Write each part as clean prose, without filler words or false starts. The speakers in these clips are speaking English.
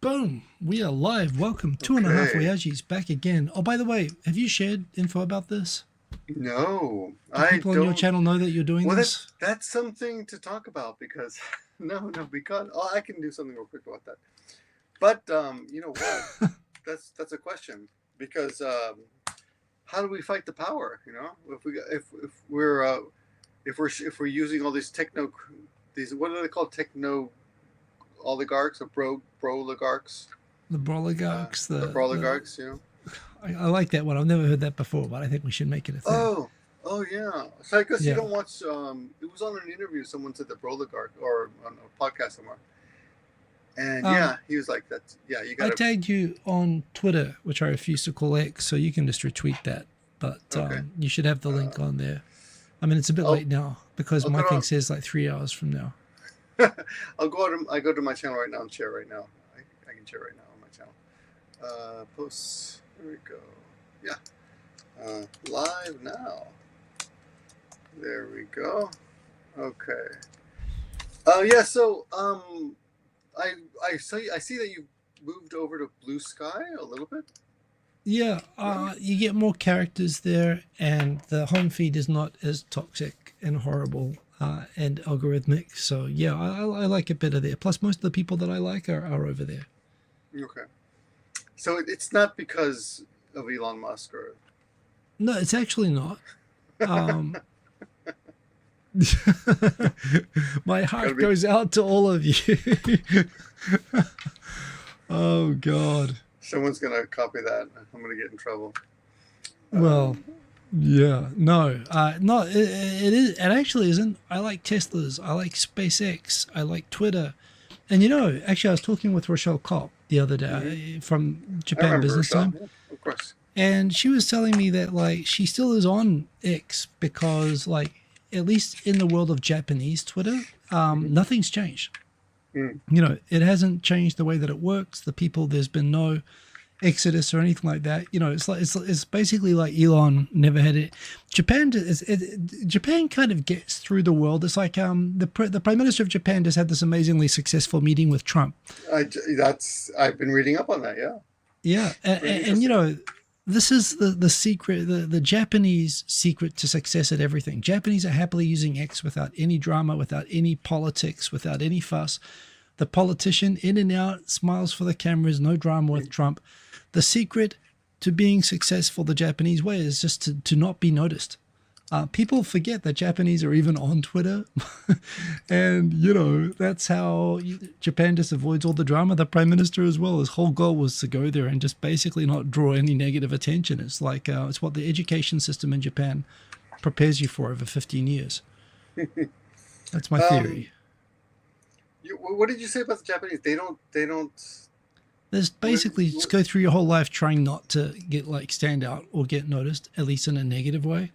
Boom. We are live. Welcome. 2.5 Oyajis back again. Oh, by the way, have you shared info about this? No, Do people on your channel know that you're doing this? That's something to talk about because because I can do something real quick about that. But you know what? that's a question because how do we fight the power? You know, if we're using all these what are they called, techno oligarchs or bro oligarchs? The broligarchs. The broligarchs, you know. I like that one. I've never heard that before, but I think we should make it a thing. Oh yeah. So I guess you don't watch. It was on an interview. Someone said the broligarch or on a podcast somewhere. And he was like, "That's you got." I tagged you on Twitter, which I refuse to call X, so you can just retweet that. But you should have the link on there. I mean, it's a bit late now because my thing says like 3 hours from now. I go to my channel right now and share right now. I can share right now on my channel. Posts. There we go. Yeah. Live now. There we go. Okay. Yeah. So I see that you moved over to Blue Sky a little bit. Yeah. You get more characters there, and the home feed is not as toxic and horrible. And algorithmic. So yeah, I like it better there. Plus most of the people that I like are over there. Okay. So it's not because of Elon Musk or... No, it's actually not. My heart goes out to all of you. Oh God. Someone's going to copy that. I'm going to get in trouble. Well... Yeah, no, it actually isn't. I like Teslas. I like SpaceX. I like Twitter. And you know, actually I was talking with Rochelle Kopp the other day from Japan Business Time. Yeah, of course. And she was telling me that like she still is on X because like at least in the world of Japanese Twitter, nothing's changed. You know, it hasn't changed the way that it works. The people, there's been no exodus or anything like that. You know, it's basically like Elon never had it. Japan kind of gets through the world. It's like the Prime Minister of Japan just had this amazingly successful meeting with Trump. I've been reading up on that. Yeah, and you know, this is the secret, the Japanese secret to success at everything. Japanese are happily using X without any drama, without any politics, without any fuss. The politician in and out, smiles for the cameras, no drama with Trump. The secret to being successful the Japanese way is just to not be noticed. People forget that Japanese are even on Twitter. And, you know, that's how Japan just avoids all the drama. The Prime Minister as well, his whole goal was to go there and just basically not draw any negative attention. It's like, it's what the education system in Japan prepares you for over 15 years. That's my theory. What did you say about the Japanese? They don't. There's basically just go through your whole life trying not to get like stand out or get noticed, at least in a negative way.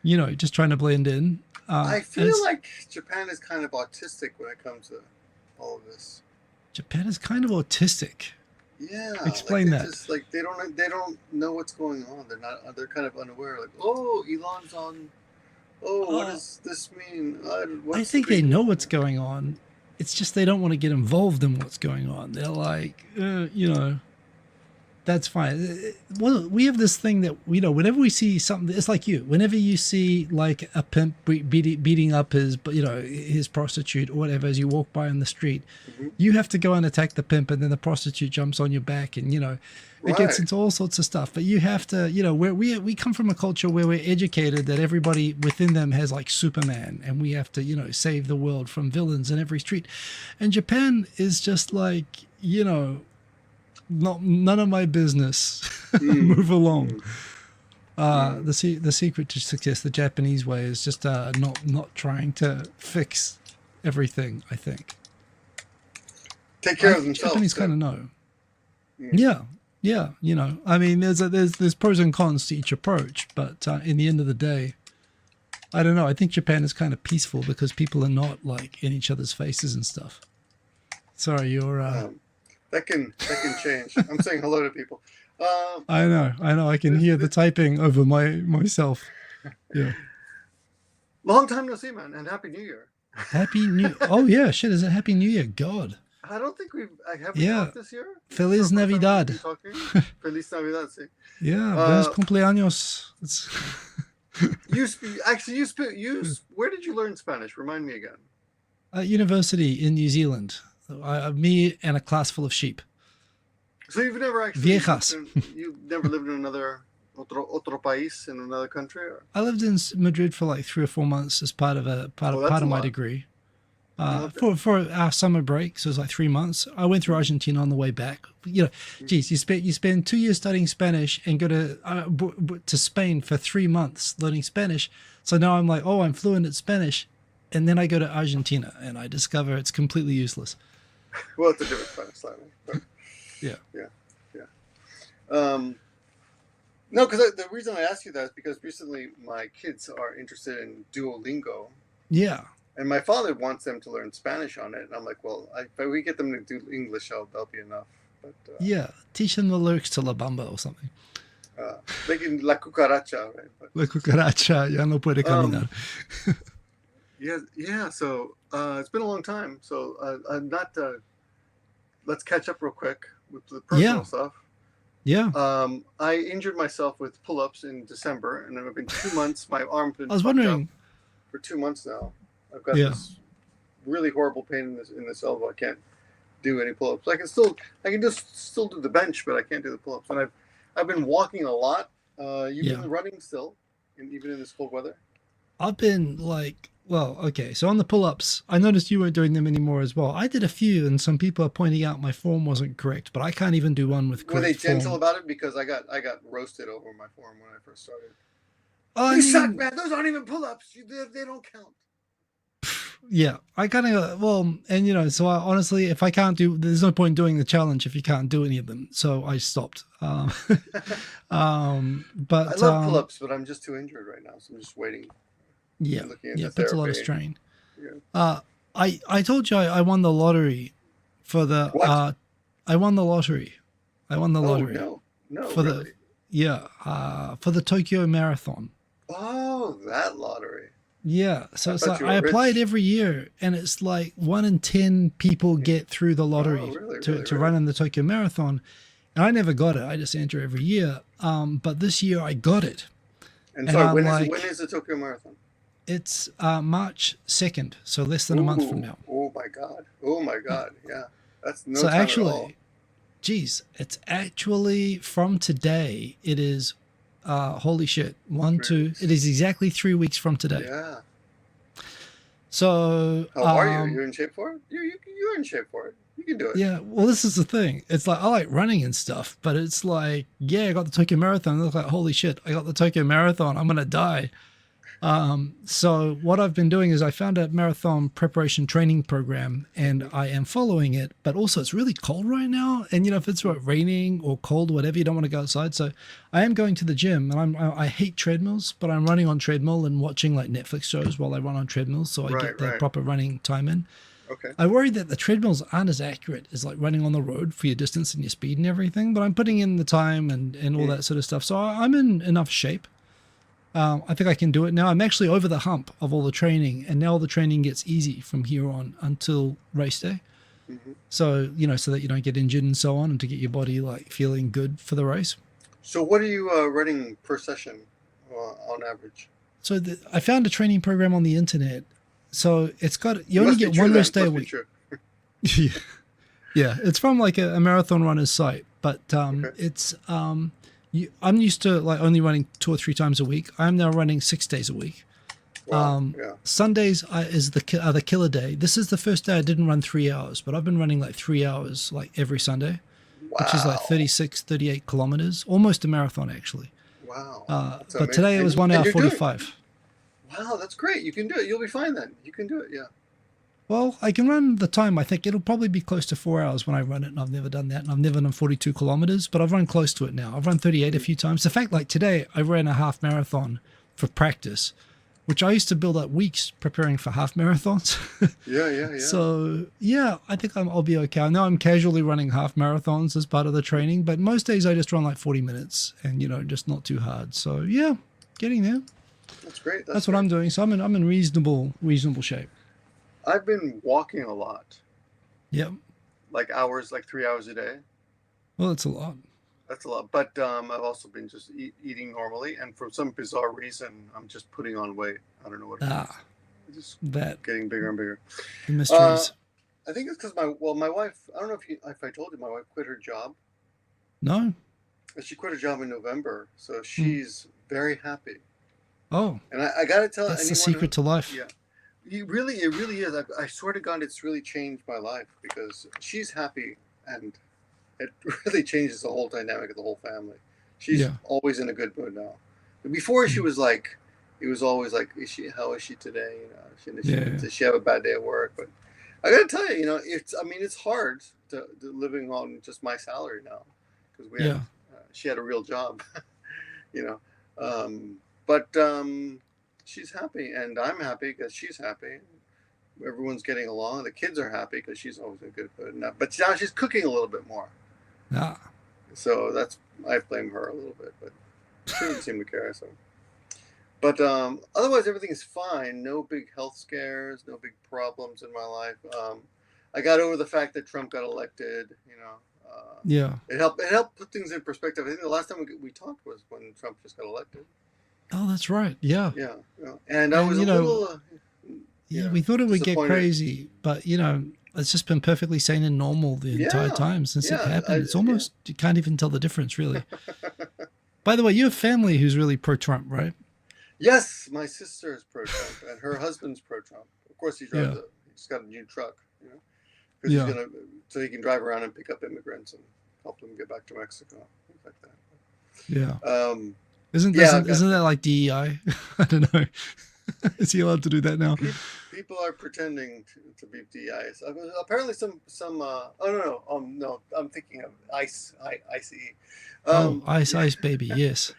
You know, just trying to blend in. I feel like Japan is kind of autistic when it comes to all of this. Japan is kind of autistic. Yeah. Explain that. Just, like they don't know what's going on. They're kind of unaware. Like, oh, Elon's on. Oh, what does this mean? I think they know what's going on. It's just they don't want to get involved in what's going on. They're like, you know, that's fine. Well, we have this thing that, you know, whenever we see something, it's like you. Whenever you see like a pimp beating up his prostitute or whatever as you walk by on the street, you have to go and attack the pimp, and then the prostitute jumps on your back, and you know, it gets into all sorts of stuff. But you have to, you know, we come from a culture where we're educated that everybody within them has like Superman, and we have to, you know, save the world from villains in every street. And Japan is just like, you know, none of my business. Move along. The secret to success the Japanese way is just not trying to fix everything. I think take care of themselves. Japanese kind of know. Yeah, you know, I mean, there's pros and cons to each approach, but in the end of the day, I don't know. I think Japan is kind of peaceful because people are not like in each other's faces and stuff. Sorry, you're. That can change. I'm saying hello to people. I know. I can hear the typing over myself. Yeah. Long time no see, man, and Happy New Year. Happy New. Oh yeah, shit! Is it Happy New Year? God. I don't think have we Yeah. talked this year? Is this Feliz our first time Navidad. we've been talking? Feliz Navidad, see. Yeah, buenos Uh, cumpleaños. It's where did you learn Spanish? Remind me again. at university in New Zealand. Me and a class full of sheep. So you've never actually Viejas. you've never lived in another otro país in another country? Or? I lived in Madrid for like 3 or 4 months as part of part that's of a my lot. degree. Okay. For our summer break, so it was like 3 months. I went through Argentina on the way back. You know, geez, you spend 2 years studying Spanish and go to Spain for 3 months learning Spanish. So now I'm like, oh, I'm fluent at Spanish, and then I go to Argentina and I discover it's completely useless. Well, it's a different Spanish slightly. But Yeah. No, because the reason I ask you that is because recently my kids are interested in Duolingo. Yeah. And my father wants them to learn Spanish on it. And I'm like, well, if we get them to do English, that'll be enough. But Yeah. Teach them the lyrics to La Bamba or something. they can La Cucaracha, right? But, La cucaracha ya no puede caminar. yeah. So it's been a long time. So I'm not. Let's catch up real quick with the personal stuff. Yeah. I injured myself with pull-ups in December, and I've been 2 months. My arm's been I was wondering for 2 months now. I've got this really horrible pain in this elbow. I can't do any pull-ups. I can still do the bench, but I can't do the pull-ups. And I've been walking a lot. You've been running still, even in this cold weather. I've been like, well, okay. So on the pull-ups, I noticed you weren't doing them anymore as well. I did a few, and some people are pointing out my form wasn't correct, but I can't even do one with correct form. Were they gentle about it? Because I got roasted over my form when I first started. Oh, you suck, man. Those aren't even pull-ups. They don't count. Yeah, I kind of, well, and so honestly, if I can't there's no point doing the challenge if you can't do any of them. So I stopped. But I love pull-ups, but I'm just too injured right now. So I'm just waiting. Yeah, it puts a lot of strain. Yeah. I told you I won the lottery for the, what? I won the lottery. No, for really? For the Tokyo Marathon. Oh, that lottery. Yeah, so it's like I applied every year, and it's like 1 in 10 people get through the lottery to run in the Tokyo Marathon, and I never got it. I just enter every year, but this year I got it. And so when is the Tokyo Marathon? It's March 2nd, so less than a month from now. Oh my God! Yeah, that's no so time actually, at all. Geez, it's actually from today. It is. Holy shit. It is exactly 3 weeks from today. Yeah. So how are you? Are you in shape for it? You're in shape for it. You can do it. Yeah, well, this is the thing. It's like I like running and stuff, but it's like, yeah, I got the Tokyo Marathon. It's like, holy shit, I got the Tokyo Marathon. I'm gonna die. So what I've been doing is I found a marathon preparation training program, and I am following it, but also it's really cold right now. And if it's raining or cold, whatever, you don't want to go outside. So I am going to the gym, and I hate treadmills, but I'm running on treadmill and watching like Netflix shows while I run on treadmills. So I get the proper running time in. Okay. I worry that the treadmills aren't as accurate as like running on the road for your distance and your speed and everything, but I'm putting in the time and all that sort of stuff. So I'm in enough shape. I think I can do it now. I'm actually over the hump of all the training, and now the training gets easy from here on until race day. Mm-hmm. So, so that you don't get injured and so on, and to get your body like feeling good for the race. So what are you running per session on average? So I found a training program on the internet. So it's got, you only get one rest day a week. Yeah, it's from like a marathon runner's site, but it's, I'm used to like only running 2 or 3 times a week. I'm now running 6 days a week. Wow, Sundays is the killer day. This is the first day I didn't run 3 hours, but I've been running like 3 hours like every Sunday, which is like 36, 38 kilometers, almost a marathon actually. Wow. But today it was 1 hour 45. Wow, that's great. You can do it. You'll be fine then. You can do it. Yeah. Well, I can run the time. I think it'll probably be close to 4 hours when I run it, and I've never done that, and I've never done 42 kilometers, but I've run close to it now. I've run 38 a few times. In fact, like today, I ran a half marathon for practice, which I used to build up weeks preparing for half marathons. Yeah. So, yeah, I think I'll be okay. I know I'm casually running half marathons as part of the training, but most days I just run like 40 minutes and, just not too hard. So, yeah, getting there. That's great. That's what I'm doing. So I'm in reasonable shape. I've been walking a lot. Yep. like hours, like 3 hours a day. Well, that's a lot. That's a lot. But I've also been just eating normally, and for some bizarre reason, I'm just putting on weight. I don't know what it is. It's just That getting bigger and bigger. the mysteries. I think it's because my wife. I don't know if I told you, my wife quit her job. No. She quit her job in November, so she's very happy. Oh, And I got to tell that's anyone the secret to life. Yeah, it really is. I swear to God, it's really changed my life because she's happy, and it really changes the whole dynamic of the whole family. She's always in a good mood now. Before she was like, it was always like, how is she today? Does she have a bad day at work? But I got to tell you, it's hard to living on just my salary now because she had a real job, but she's happy and I'm happy because she's happy. Everyone's getting along. The kids are happy because she's always in good mood. But now she's cooking a little bit more. So I blame her a little bit, but she doesn't seem to care. So, but otherwise everything is fine. No big health scares. No big problems in my life. I got over the fact that Trump got elected. It helped put things in perspective. I think the last time we talked was when Trump just got elected. Oh, that's right. Yeah. And I was a little. We thought it would get crazy, but it's just been perfectly sane and normal the entire time since it happened. It's almost you can't even tell the difference, really. By the way, you have family who's really pro-Trump, right? Yes, my sister is pro-Trump, and her husband's pro-Trump. Of course, he's got a new truck, because so he can drive around and pick up immigrants and help them get back to Mexico, things like that. Yeah. Isn't that like DEI? I don't know. Is he allowed to do that now? People are pretending to be DEIs. Apparently, some. No, I'm thinking of ICE. ICE baby. Yes.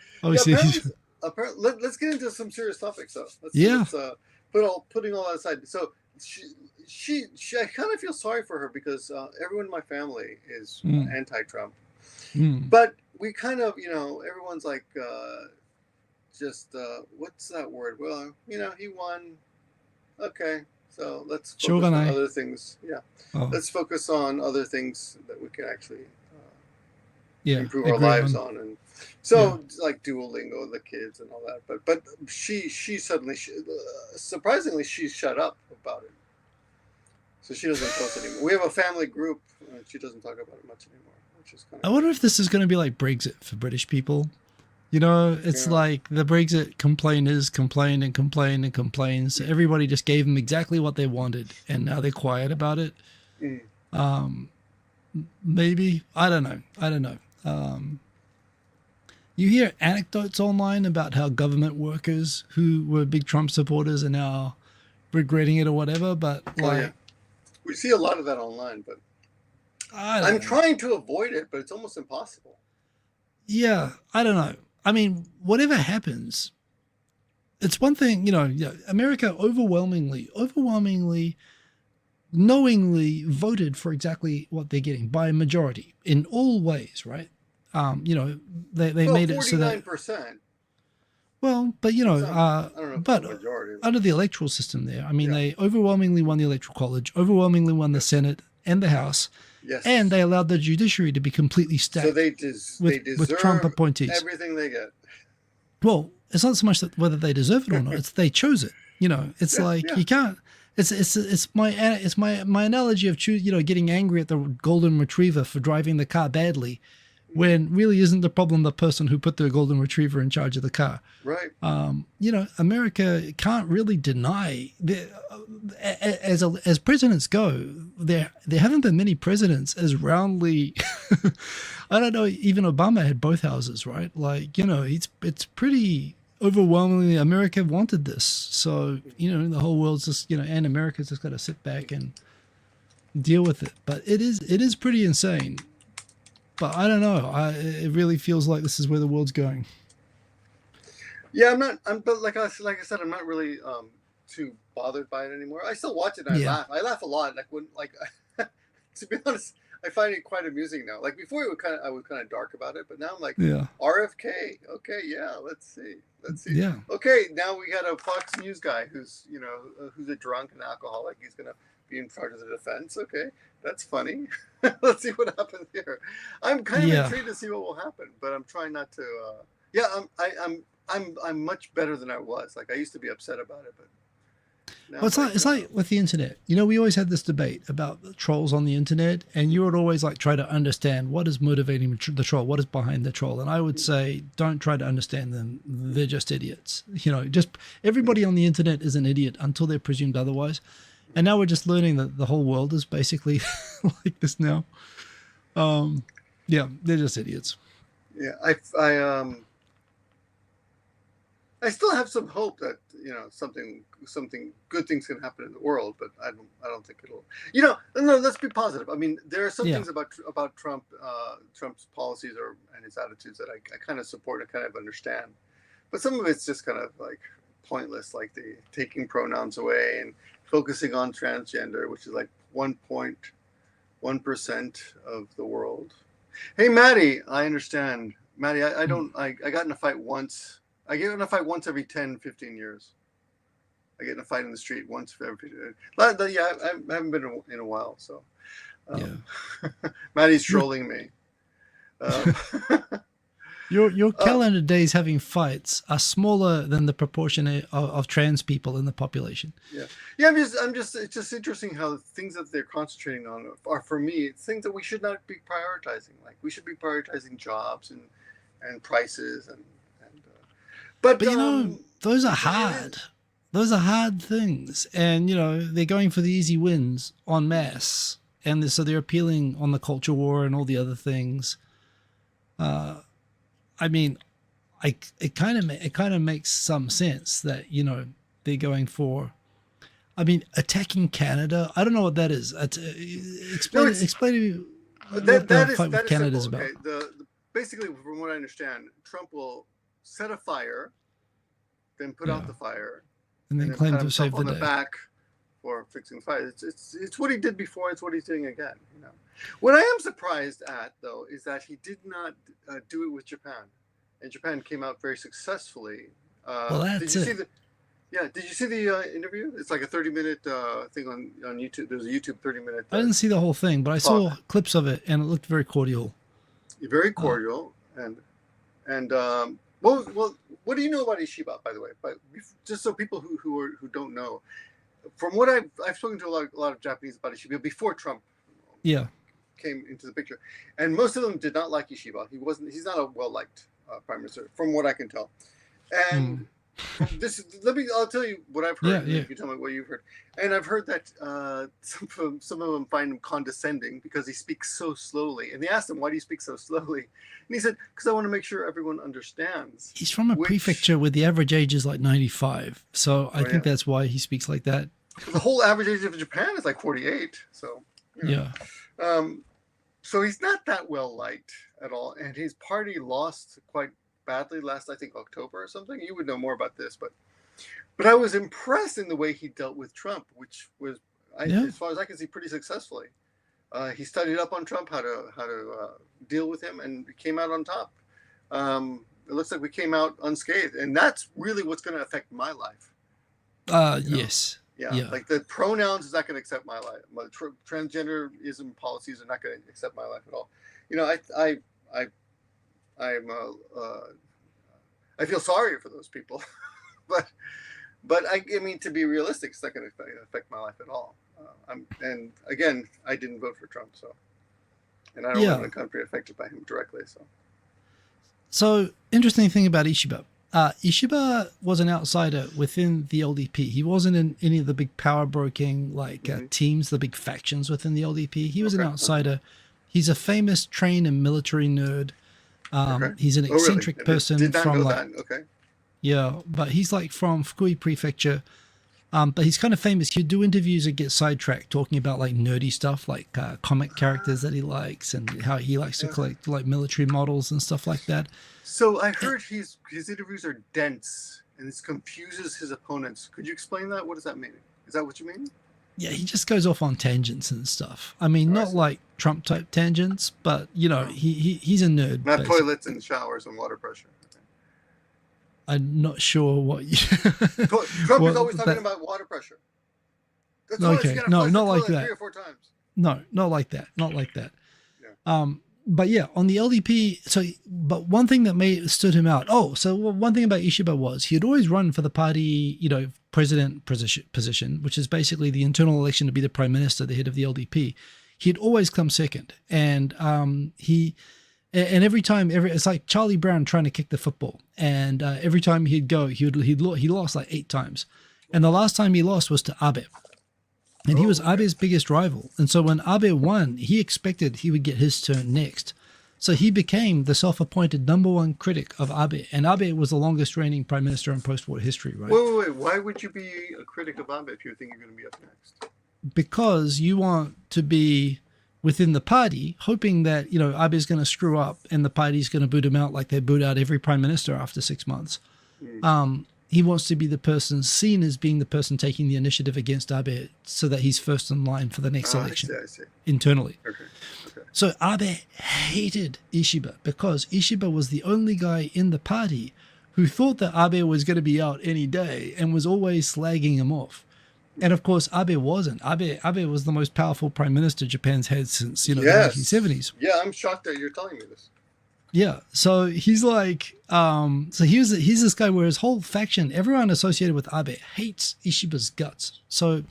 Apparently, let's get into some serious topics, though. Let's putting all that aside. So I kind of feel sorry for her because everyone in my family is anti-Trump, but we kind of, everyone's like, what's that word? Well, he won. Okay, so let's focus on other things. Let's focus on other things that we can actually improve our lives on. And so, like Duolingo, the kids and all that. But she suddenly, surprisingly, she's shut up about it. So she doesn't post anymore. We have a family group, and she doesn't talk about it much anymore, which is kind of. I wonder if this is going to be like Brexit for British people. It's like the Brexit complainers complain and complain and complain. So everybody just gave them exactly what they wanted, and now they're quiet about it. Maybe. I don't know. You hear anecdotes online about how government workers who were big Trump supporters are now regretting it or whatever, but we see a lot of that online, but I'm trying to avoid it, but it's almost impossible. Yeah, I don't know. I mean, whatever happens, it's one thing, America overwhelmingly, knowingly voted for exactly what they're getting by a majority in all ways, right? They made it so that 49%. Well, but I don't know but majority. Under the electoral system there, I mean, they overwhelmingly won the electoral college, overwhelmingly won the Senate and the House, and they allowed the judiciary to be completely stacked. So they deserve with Trump appointees. Everything they get. Well, it's not so much that whether they deserve it or not; it's they chose it. It's you can't. It's my analogy of getting angry at the golden retriever for driving the car badly, when really isn't the problem the person who put the golden retriever in charge of the car. Right. America can't really deny as presidents go, there haven't been many presidents as roundly I don't know, even Obama had both houses, right? It's pretty overwhelmingly America wanted this. So, the whole world's just, and America's just got to sit back and deal with it. But it is pretty insane. But I don't know. It really feels like this is where the world's going. Yeah, but like I said, I'm not really too bothered by it anymore. I still watch it and I laugh. I laugh a lot. To be honest, I find it quite amusing now. Like before, I was kind of dark about it, but now I'm like, RFK. Okay, let's see. Yeah. Okay, now we got a Fox News guy who's a drunk and alcoholic. He's gonna being part of the defense. Okay, that's funny. Let's see what happens here. I'm kind of intrigued to see what will happen, but I'm trying not to. I'm much better than I was. Like I used to be upset about it, but now well, it's like with the internet. You know, we always had this debate about the trolls on the internet, and you would always like try to understand what is motivating the troll, what is behind the troll. And I would say, don't try to understand them. They're just idiots. You know, just everybody on the internet is an idiot until they're presumed otherwise. And now we're just learning that the whole world is basically like this now. Yeah, they're just idiots. Yeah, I still have some hope that something good things can happen in the world, but I don't think it'll. No, let's be positive. I mean, there are some things about Trump, Trump's policies and his attitudes that I kind of support and kind of understand, but some of it's just kind of like pointless, like the taking pronouns away and focusing on transgender, which is like 1.1% of the world. Hey, Maddie, I understand. Maddie, I got in a fight once. I get in a fight once every 10, 15 years. I get in a fight in the street once every 15 years. Yeah, I haven't been in a while, so. Maddie's trolling me. Your calendar days having fights are smaller than the proportion of trans people in the population. Yeah. It's just interesting how things that they're concentrating on are, for me, things that we should not be prioritizing. Like we should be prioritizing jobs and prices but those are hard. Those are hard things, and they're going for the easy wins en masse, and so they're appealing on the culture war and all the other things. I mean, it kind of makes some sense that they're going for. I mean, attacking Canada. I don't know what that is. Explain to me what the fight with Canada is about. Okay. Basically, from what I understand, Trump will set a fire, then put out the fire, and then claim to save the day. On the back for fixing the fire. It's what he did before. It's what he's doing again. What I am surprised at, though, is that he did not do it with Japan, and Japan came out very successfully. Well, that's it. Did you see the interview? It's like a 30-minute thing on YouTube. There's a YouTube 30-minute. I didn't see the whole thing, but I saw clips of it, and it looked very cordial. Very cordial, well, what do you know about Ishiba, by the way? But just so people who don't know, from what I've spoken to a lot of Japanese about Ishiba before Trump came into the picture, and most of them did not like Ishiba. He's not a well-liked prime minister, from what I can tell. And I'll tell you what I've heard. You can tell me what you've heard. And I've heard that some of them find him condescending because he speaks so slowly. And they asked him, "Why do you speak so slowly?" And he said, "Because I want to make sure everyone understands." He's from a prefecture where the average age is like 95, so I think that's why he speaks like that. The whole average age of Japan is like 48. So so he's not that well liked at all, and his party lost quite badly last, I think, October or something. You would know more about this, but I was impressed in the way he dealt with Trump, which was, as far as I can see, pretty successfully. He studied up on Trump, how to deal with him, and came out on top. It looks like we came out unscathed, and that's really what's going to affect my life. Yes. Yeah, like the pronouns is not going to accept my life. My transgenderism policies are not going to accept my life at all. I feel sorry for those people, but I mean, to be realistic, it's not going to affect my life at all. And again, I didn't vote for Trump, and I don't live in a country affected by him directly. So interesting thing about Ishiba. Ishiba was an outsider within the LDP. He wasn't in any of the big power broking teams, the big factions within the LDP. He was an outsider. He's a famous trained and military nerd. He's an eccentric person from but he's like from Fukui Prefecture. But he's kind of famous. He'd do interviews and get sidetracked talking about like nerdy stuff, like comic characters that he likes and how he likes to collect like military models and stuff like that. So I heard his interviews are dense and this confuses his opponents. Could you explain that? What does that mean? Is that what you mean? Yeah, he just goes off on tangents and stuff. I mean, not like Trump type tangents, but he's a nerd. Not basically. Toilets and showers and water pressure. Okay. I'm not sure what you. Trump is always talking about water pressure. That's why Okay, you gotta no, flush not the like toilet that. 3 or 4 times. No, not like that. Not like that. Yeah. But yeah, on the LDP. So, but one thing that stood him out. Oh, so one thing about Ishiba was he had always run for the party, president position, which is basically the internal election to be the prime minister, the head of the LDP. He'd always come second, and every time, it's like Charlie Brown trying to kick the football, and every time he'd go, he lost like 8 times, and the last time he lost was to Abe. And he was Abe's biggest rival. And so when Abe won, he expected he would get his turn next. So he became the self-appointed #1 critic of Abe. And Abe was the longest reigning prime minister in post-war history, right? Wait. Why would you be a critic of Abe if you think you're going to be up next? Because you want to be within the party, hoping that, Abe's going to screw up and the party's going to boot him out like they boot out every prime minister after 6 months. He wants to be the person seen as being the person taking the initiative against Abe so that he's first in line for the next election I see. internally. Okay. So Abe hated Ishiba because Ishiba was the only guy in the party who thought that Abe was going to be out any day and was always slagging him off. And of course, Abe wasn't. Abe was the most powerful prime minister Japan's had since, the 1970s. Yeah, I'm shocked that you're telling me this. Yeah, so he's like, he's this guy where his whole faction, everyone associated with Abe, hates Ishiba's guts. So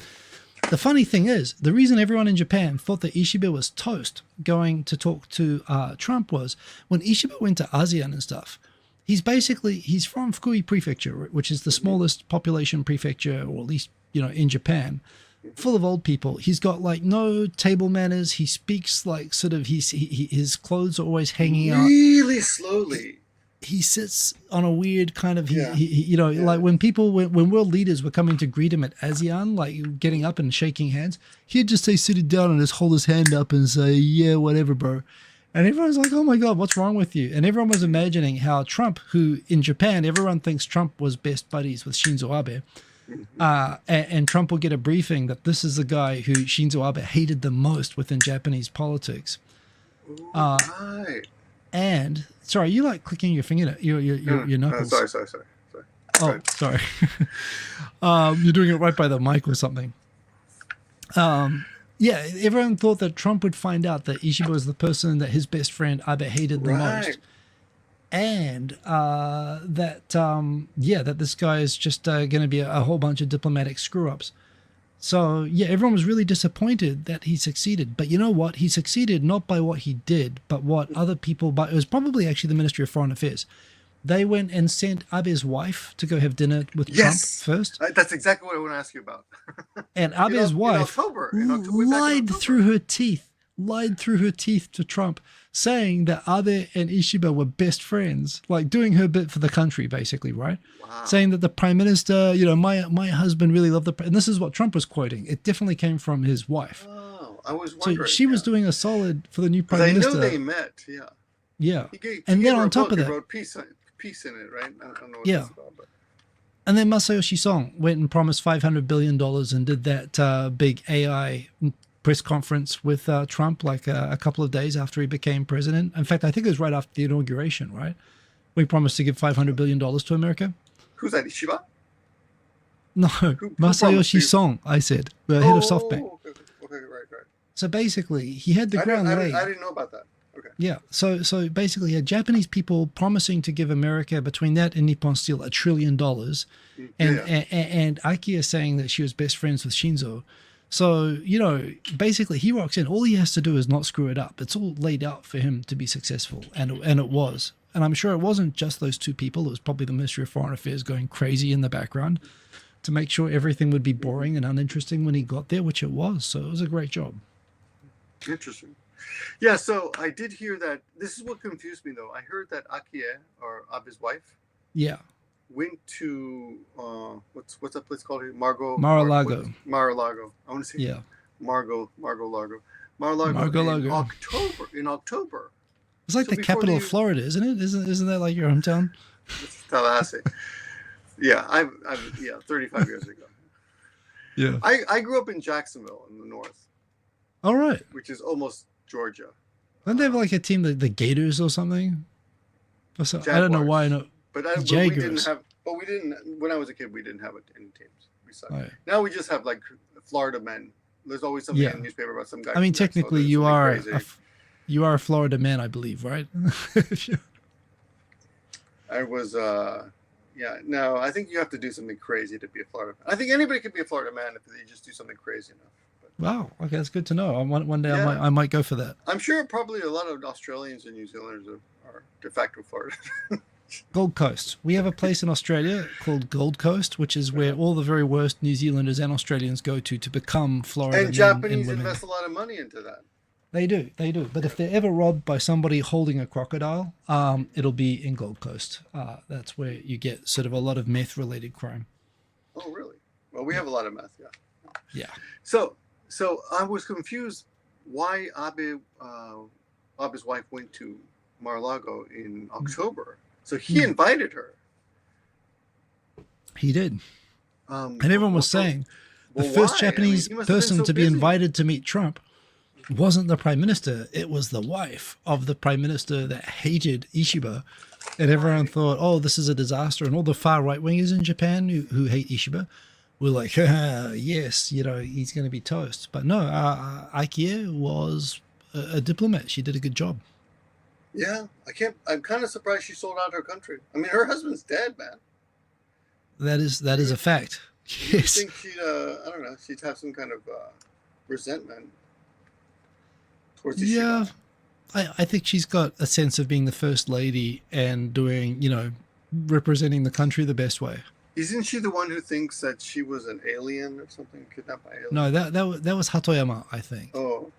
the funny thing is, the reason everyone in Japan thought that Ishiba was toast going to talk to Trump was when Ishiba went to ASEAN and stuff, he's from Fukui Prefecture, which is the smallest population prefecture, or at least, in Japan, full of old people. He's got like no table manners. He speaks like sort of his clothes are always hanging out really slowly. He sits on a weird kind of like when world leaders were coming to greet him at ASEAN, like getting up and shaking hands, he'd just say sit down and just hold his hand up and say, yeah, whatever, bro. And everyone's like, oh my God, what's wrong with you? And everyone was imagining how Trump, who in Japan everyone thinks Trump was best buddies with Shinzo Abe. And Trump will get a briefing that this is the guy who Shinzo Abe hated the most within Japanese politics. Right. And sorry, you like clicking your finger, your knuckles. Sorry. Oh, sorry. You're doing it right by the mic or something. Yeah, everyone thought that Trump would find out that Ishiba was the person that his best friend Abe hated the most. And that this guy is just going to be a whole bunch of diplomatic screw-ups. So, yeah, everyone was really disappointed that he succeeded. But you know what? He succeeded not by what he did, but what other people... But it was probably actually the Ministry of Foreign Affairs. They went and sent Abe's wife to go have dinner with Trump first. That's exactly what I want to ask you about. And Abe's wife lied through her teeth to Trump, saying that Abe and Ishiba were best friends, like doing her bit for the country, basically, right? Wow. Saying that the prime minister, my husband really loved and this is what Trump was quoting. It definitely came from his wife. Oh, I was wondering. So she was doing a solid for the new prime minister. I know they met, yeah. Yeah. He then on top of that, he wrote peace in it, right? I don't know what it's about, but. And then Masayoshi Son went and promised $500 billion and did that big AI press conference with Trump like a couple of days after he became president. In fact, I think it was right after the inauguration, right? We promised to give $500 billion to America. Who's that, Ishiba? No, Masayoshi Son, I said, the head of SoftBank. Okay, right. So basically, he had the ground laid. I didn't know about that. Okay. Yeah, so basically, he had Japanese people promising to give America, between that and Nippon Steel, $1 trillion. And Akiya saying that she was best friends with Shinzo. So, basically he rocks in. All he has to do is not screw it up. It's all laid out for him to be successful. And it was. And I'm sure it wasn't just those two people. It was probably the Ministry of Foreign Affairs going crazy in the background to make sure everything would be boring and uninteresting when he got there, which it was. So it was a great job. Interesting. Yeah, so I did hear that. This is what confused me, though. I heard that Akiye, or Abe's wife, went to what's that place called here? Mar-a-Lago. Mar-a-Lago. I want to say Mar-a-Lago. In October. It's like the capital of Florida, isn't it? Isn't that like your hometown? It's Tallahassee. Yeah, I'm 35 years ago. Yeah. I grew up in Jacksonville in the north. All right. Which is almost Georgia. Don't they have like a team, the Gators or something? I don't know why. No. But we didn't have. But we didn't. When I was a kid, we didn't have any teams. We suck. Oh, yeah. Now we just have like Florida men. There's always something Yeah. in the newspaper about some guy. I mean, from Mexico technically, doing you something are crazy. you are a Florida man, I believe, right? I was, yeah. No, I think you have to do something crazy to be a Florida man. I think anybody could be a Florida man if they just do something crazy enough. But, Wow. Okay, that's good to know. One day Yeah. I might go for that. I'm sure probably a lot of Australians and New Zealanders are de facto Florida. Gold Coast. We have a place in Australia called Gold Coast, which is where all the very worst New Zealanders and Australians go to become Florida men And Japanese and women. invest a lot of money into that. They do. But if they're ever robbed by somebody holding a crocodile, it'll be in Gold Coast. That's where you get sort of a lot of meth-related crime. Oh, really? Well, we have a lot of meth, yeah. Yeah. So I was confused why Abe's wife went to Mar-a-Lago in October. So he invited her. He did. And everyone was saying the first why? Japanese he must have been person so to be busy. invited to meet Trump wasn't the prime minister. It was the wife of the prime minister that hated Ishiba. And everyone thought, oh, this is a disaster. And all the far right wingers in Japan who hate Ishiba were like, yes, he's going to be toast. But no, Aikia was a diplomat. She did a good job. Yeah, I'm kind of surprised she sold out her country. I mean, her husband's dead, man. That is a fact. I Yes. think she'd, I don't know, she'd have some kind of resentment towards the Yeah. I think she's got a sense of being the first lady and doing, representing the country the best way. Isn't she the one who thinks that she was an alien or something, kidnapped by aliens? No, that was Hatoyama, I think. Oh.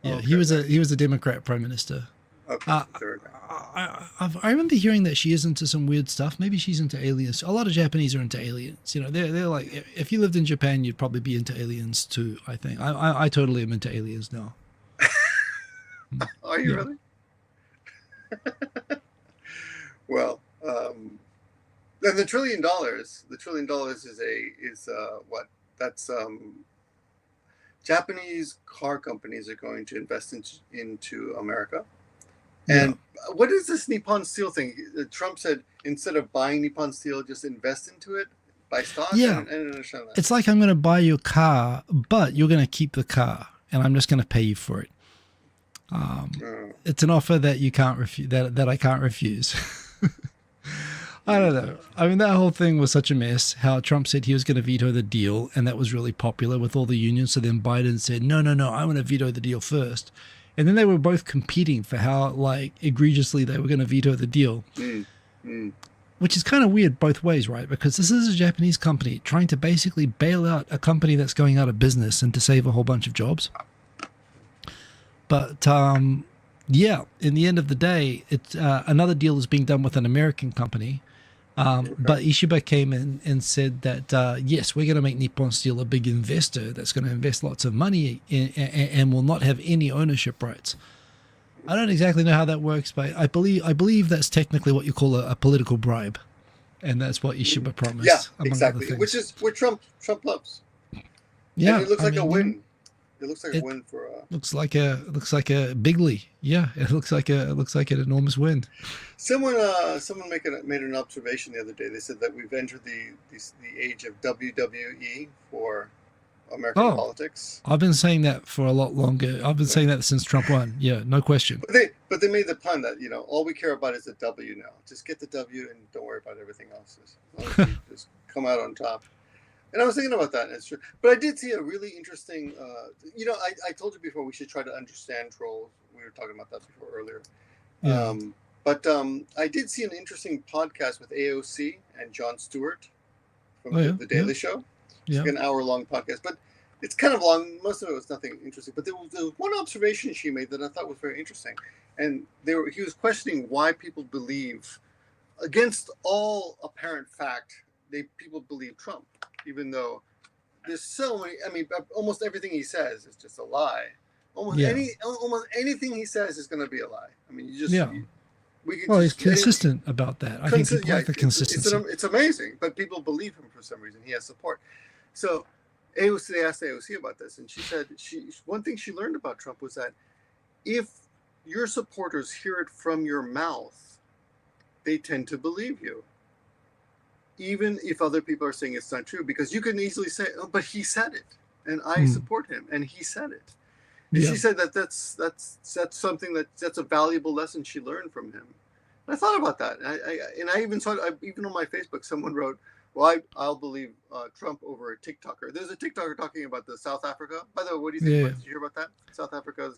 Yeah, Okay. he was a Democrat prime minister. Okay. Third. I remember hearing that she is into some weird stuff. Maybe she's into aliens. A lot of Japanese are into aliens. They're like, if you lived in Japan, you'd probably be into aliens too. I think I totally am into aliens now. Are you Yeah. really? Well, then the $1 trillion. The $1 trillion is what? That's Japanese car companies are going to invest into America. And what is this Nippon Steel thing? Trump said instead of buying Nippon Steel, just invest into it, buy stock. Yeah. I don't understand that. It's like I'm going to buy you a car, but you're going to keep the car, and I'm just going to pay you for it. It's an offer that you can't refuse. That I can't refuse. I don't know. I mean, that whole thing was such a mess. How Trump said he was going to veto the deal, and that was really popular with all the unions. So then Biden said, no, I want to veto the deal first. And then they were both competing for how egregiously they were going to veto the deal, which is kind of weird both ways, right? Because this is a Japanese company trying to basically bail out a company that's going out of business and to save a whole bunch of jobs. But yeah, in the end of the day, it's another deal is being done with an American company. But Ishiba came in and said that, yes, we're going to make Nippon Steel a big investor that's going to invest lots of money and will not have any ownership rights. I don't exactly know how that works, but I believe that's technically what you call a political bribe. And that's what Ishiba promised. Yeah, among exactly. other things. Which is what Trump loves. Yeah, And it looks like a win. It looks like a it win for. Looks like a bigly. Yeah, it looks like an enormous win. Someone made an observation the other day. They said that we've entered the age of WWE for American politics. I've been saying that for a lot longer. I've been saying that since Trump won. Yeah, no question. But they made the pun that all we care about is the W now. Just get the W and don't worry about everything else. As long as you just come out on top. And I was thinking about that, and it's true. But I did see a really interesting. I told you before we should try to understand trolls. We were talking about that before earlier. Yeah. But I did see an interesting podcast with AOC and Jon Stewart from the Daily Show. It's like an hour-long podcast, but it's kind of long. Most of it was nothing interesting. But there was one observation she made that I thought was very interesting. And he was questioning why people believe, against all apparent fact, people believe Trump, even though there's so many. I mean, almost everything he says is just a lie. Almost anything he says is going to be a lie. I mean, you just he's consistent about that. I think people like the consistency. It's amazing, but people believe him for some reason. He has support. So they asked AOC about this, and she said one thing she learned about Trump was that if your supporters hear it from your mouth, they tend to believe you. even if other people are saying it's not true, because you can easily say, "Oh, but he said it, and I support him, and he said it." And she said that's something that's a valuable lesson she learned from him. And I thought about that, and I even saw even on my Facebook, someone wrote, "Well, I'll believe Trump over a TikToker." There's a TikToker talking about the South Africa. By the way, what do you think? Yeah. Did you hear about that? South Africa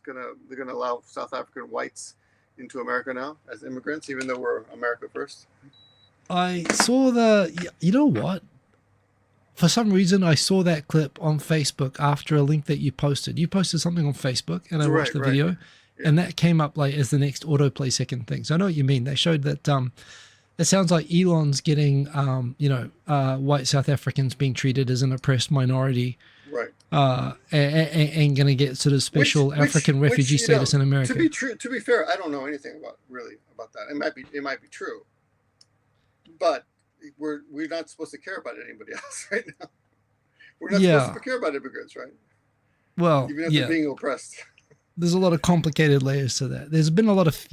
they're gonna allow South African whites into America now as immigrants, even though we're America first. I saw you know what? For some reason, I saw that clip on Facebook after a link that you posted. You posted something on Facebook, and I watched the video, and that came up like as the next autoplay second thing. So I know what you mean. They showed that it sounds like Elon's getting, white South Africans being treated as an oppressed minority, right? And going to get sort of special African refugee status in America. To be fair, I don't know anything about that. It might be true, but we're not supposed to care about anybody else right now. We're not supposed to care about immigrants, right? Well, even if they're being oppressed. There's a lot of complicated layers to that. There's been a lot of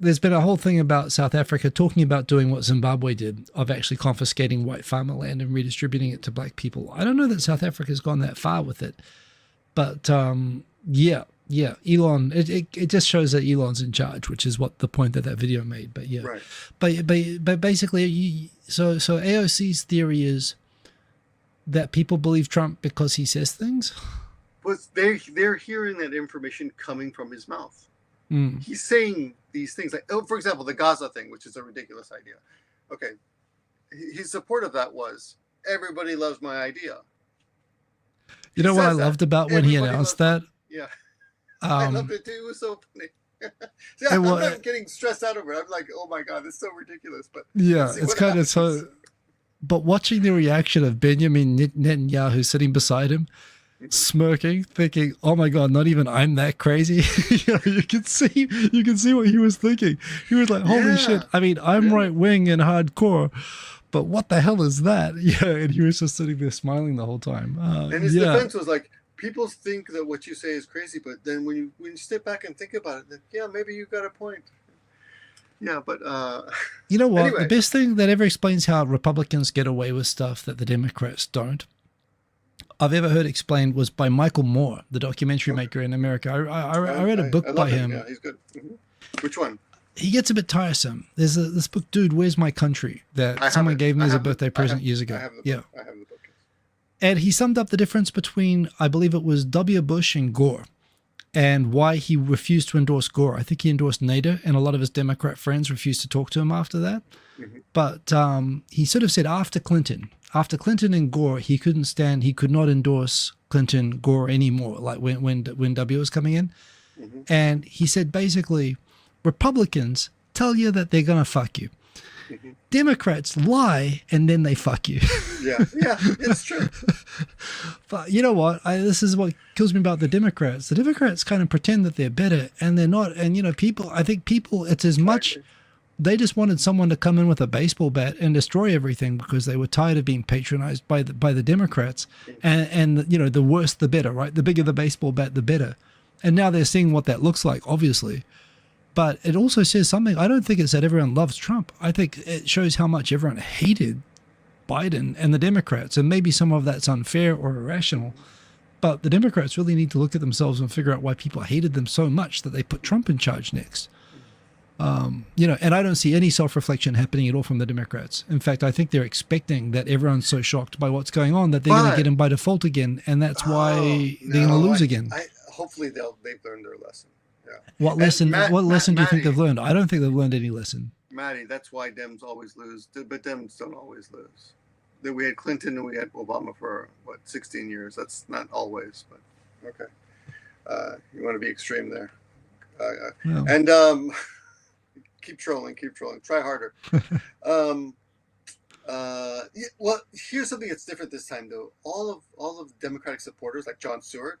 there's been a whole thing about South Africa talking about doing what Zimbabwe did, of actually confiscating white farmer land and redistributing it to black people. I don't know that South Africa's gone that far with it, but Elon, it just shows that Elon's in charge, which is what the point that video made. But but basically, so AOC's theory is that people believe Trump because he says things. But they're hearing that information coming from his mouth. He's saying these things like, for example, the Gaza thing, which is a ridiculous idea. Okay, his support of that was, everybody loves my idea. You know what I loved about when he announced that? Yeah, I loved it too. It was so funny. See, I'm not getting stressed out over it. I'm like, oh my God, this is so ridiculous. But yeah, it's kind of so. But watching the reaction of Benjamin Netanyahu sitting beside him, smirking, thinking, "Oh my God, not even I'm that crazy." You can see what he was thinking. He was like, "Holy shit!" I mean, I'm right wing and hardcore, but what the hell is that? Yeah, and he was just sitting there smiling the whole time. And his defense was like, "People think that what you say is crazy, but then when you step back and think about it, then, yeah, maybe you got a point." Yeah, but you know what? Anyway. The best thing that ever explains how Republicans get away with stuff that the Democrats don't, I've ever heard explained, was by Michael Moore, the documentary maker in America. I read a book by him. Yeah, he's good. Which one? He gets a bit tiresome. There's this book, Dude, Where's My Country, that someone gave me as a birthday present years ago. I have the book. And he summed up the difference between, I believe it was W. Bush and Gore, and why he refused to endorse Gore. I think he endorsed Nader, and a lot of his Democrat friends refused to talk to him after that. But he sort of said after Clinton and Gore, he could not endorse Clinton, Gore anymore, like when W was coming in. And he said, basically, Republicans tell you that they're going to fuck you. Democrats lie, and then they fuck you. Yeah, it's true. But you know what? This is what kills me about the Democrats. The Democrats kind of pretend that they're better, and they're not. And, I think people, it's as much, they just wanted someone to come in with a baseball bat and destroy everything because they were tired of being patronized by the Democrats. And the worse, the better, right? The bigger the baseball bat, the better. And now they're seeing what that looks like, obviously. But it also says something. I don't think it's that everyone loves Trump. I think it shows how much everyone hated Biden and the Democrats. And maybe some of that's unfair or irrational. But the Democrats really need to look at themselves and figure out why people hated them so much that they put Trump in charge next. And I don't see any self-reflection happening at all from the Democrats. In fact, I think they're expecting that everyone's so shocked by what's going on that they're going to get him by default again. And that's why they're going to lose again. Hopefully they've learned their lesson. Yeah. What lesson do you think they've learned? I don't think they've learned any lesson. Maddie, that's why Dems always lose. But Dems don't always lose. We had Clinton and we had Obama for, 16 years. That's not always, but okay. You want to be extreme there. No. And keep trolling. Try harder. Well, here's something that's different this time, though. All of the Democratic supporters, like Jon Stewart,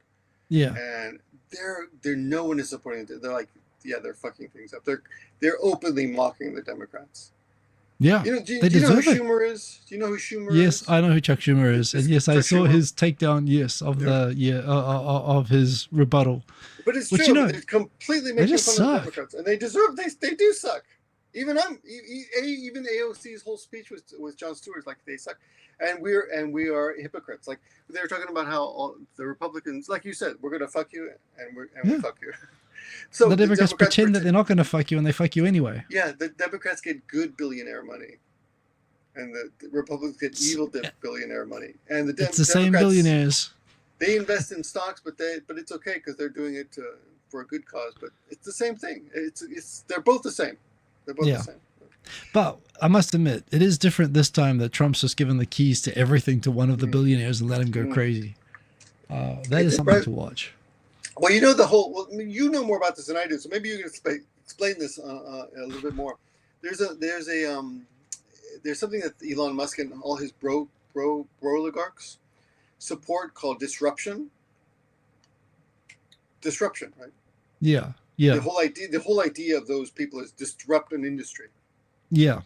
and no one is supporting it. They're like, they're fucking things up. They're openly mocking the Democrats. Yeah, do you know who Schumer is? Do you know who Schumer is? Yes, I know who Chuck Schumer is, and yes, I saw his takedown. Yes, of of his rebuttal. But it's true. They're completely making fun of the Democrats, and they deserve. They do suck. Even even AOC's whole speech was Jon Stewart's like they suck, and we are hypocrites. Like they were talking about how all the Republicans, like you said, we're gonna fuck you, and we Yeah. fuck you. So The the Democrats pretend that they're not going to fuck you, and they fuck you anyway. Yeah, the Democrats get good billionaire money, and the Republicans get evil billionaire money, and the It's the Democrats, same billionaires. They invest in stocks, but it's okay because they're doing it for a good cause. But it's the same thing. They're both the same. They're both the same. But I must admit, it is different this time that Trump's just given the keys to everything to one of the billionaires and let him go crazy. That is something to watch. Well, you know you know more about this than I do, so maybe you can explain this a little bit more. There's something that Elon Musk and all his bro oligarchs support called disruption. Disruption, right? Yeah, yeah. The whole idea of those people is disrupt an industry. Yeah.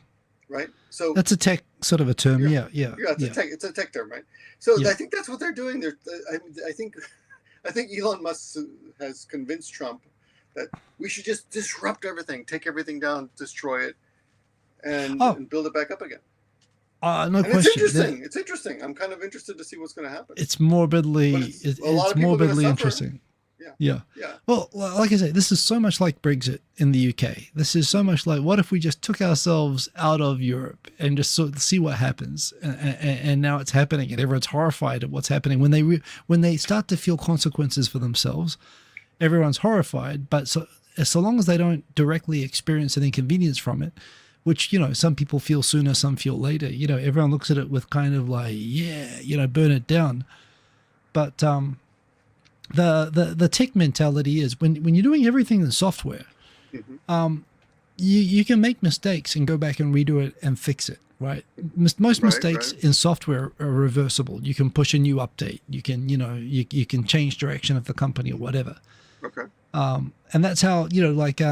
Right. So that's a tech sort of a term. Yeah. It's a tech term, right? So I think that's what they're doing. I think Elon Musk has convinced Trump that we should just disrupt everything, take everything down, destroy it, and build it back up again. No question. It's interesting. I'm kind of interested to see what's going to happen. It's morbidly interesting. Yeah. Well, like I say, this is so much like Brexit in the UK. This is so much like, what if we just took ourselves out of Europe and just sort of see what happens? And now it's happening, and everyone's horrified at what's happening. When they start to feel consequences for themselves, everyone's horrified. But so long as they don't directly experience an inconvenience from it, which, some people feel sooner, some feel later, everyone looks at it with kind of like, burn it down. But the tech mentality is when you're doing everything in software, you can make mistakes and go back and redo it and fix it, right? Most mistakes in software are reversible. You can push a new update. You can, you can change direction of the company or whatever. Okay. And that's how,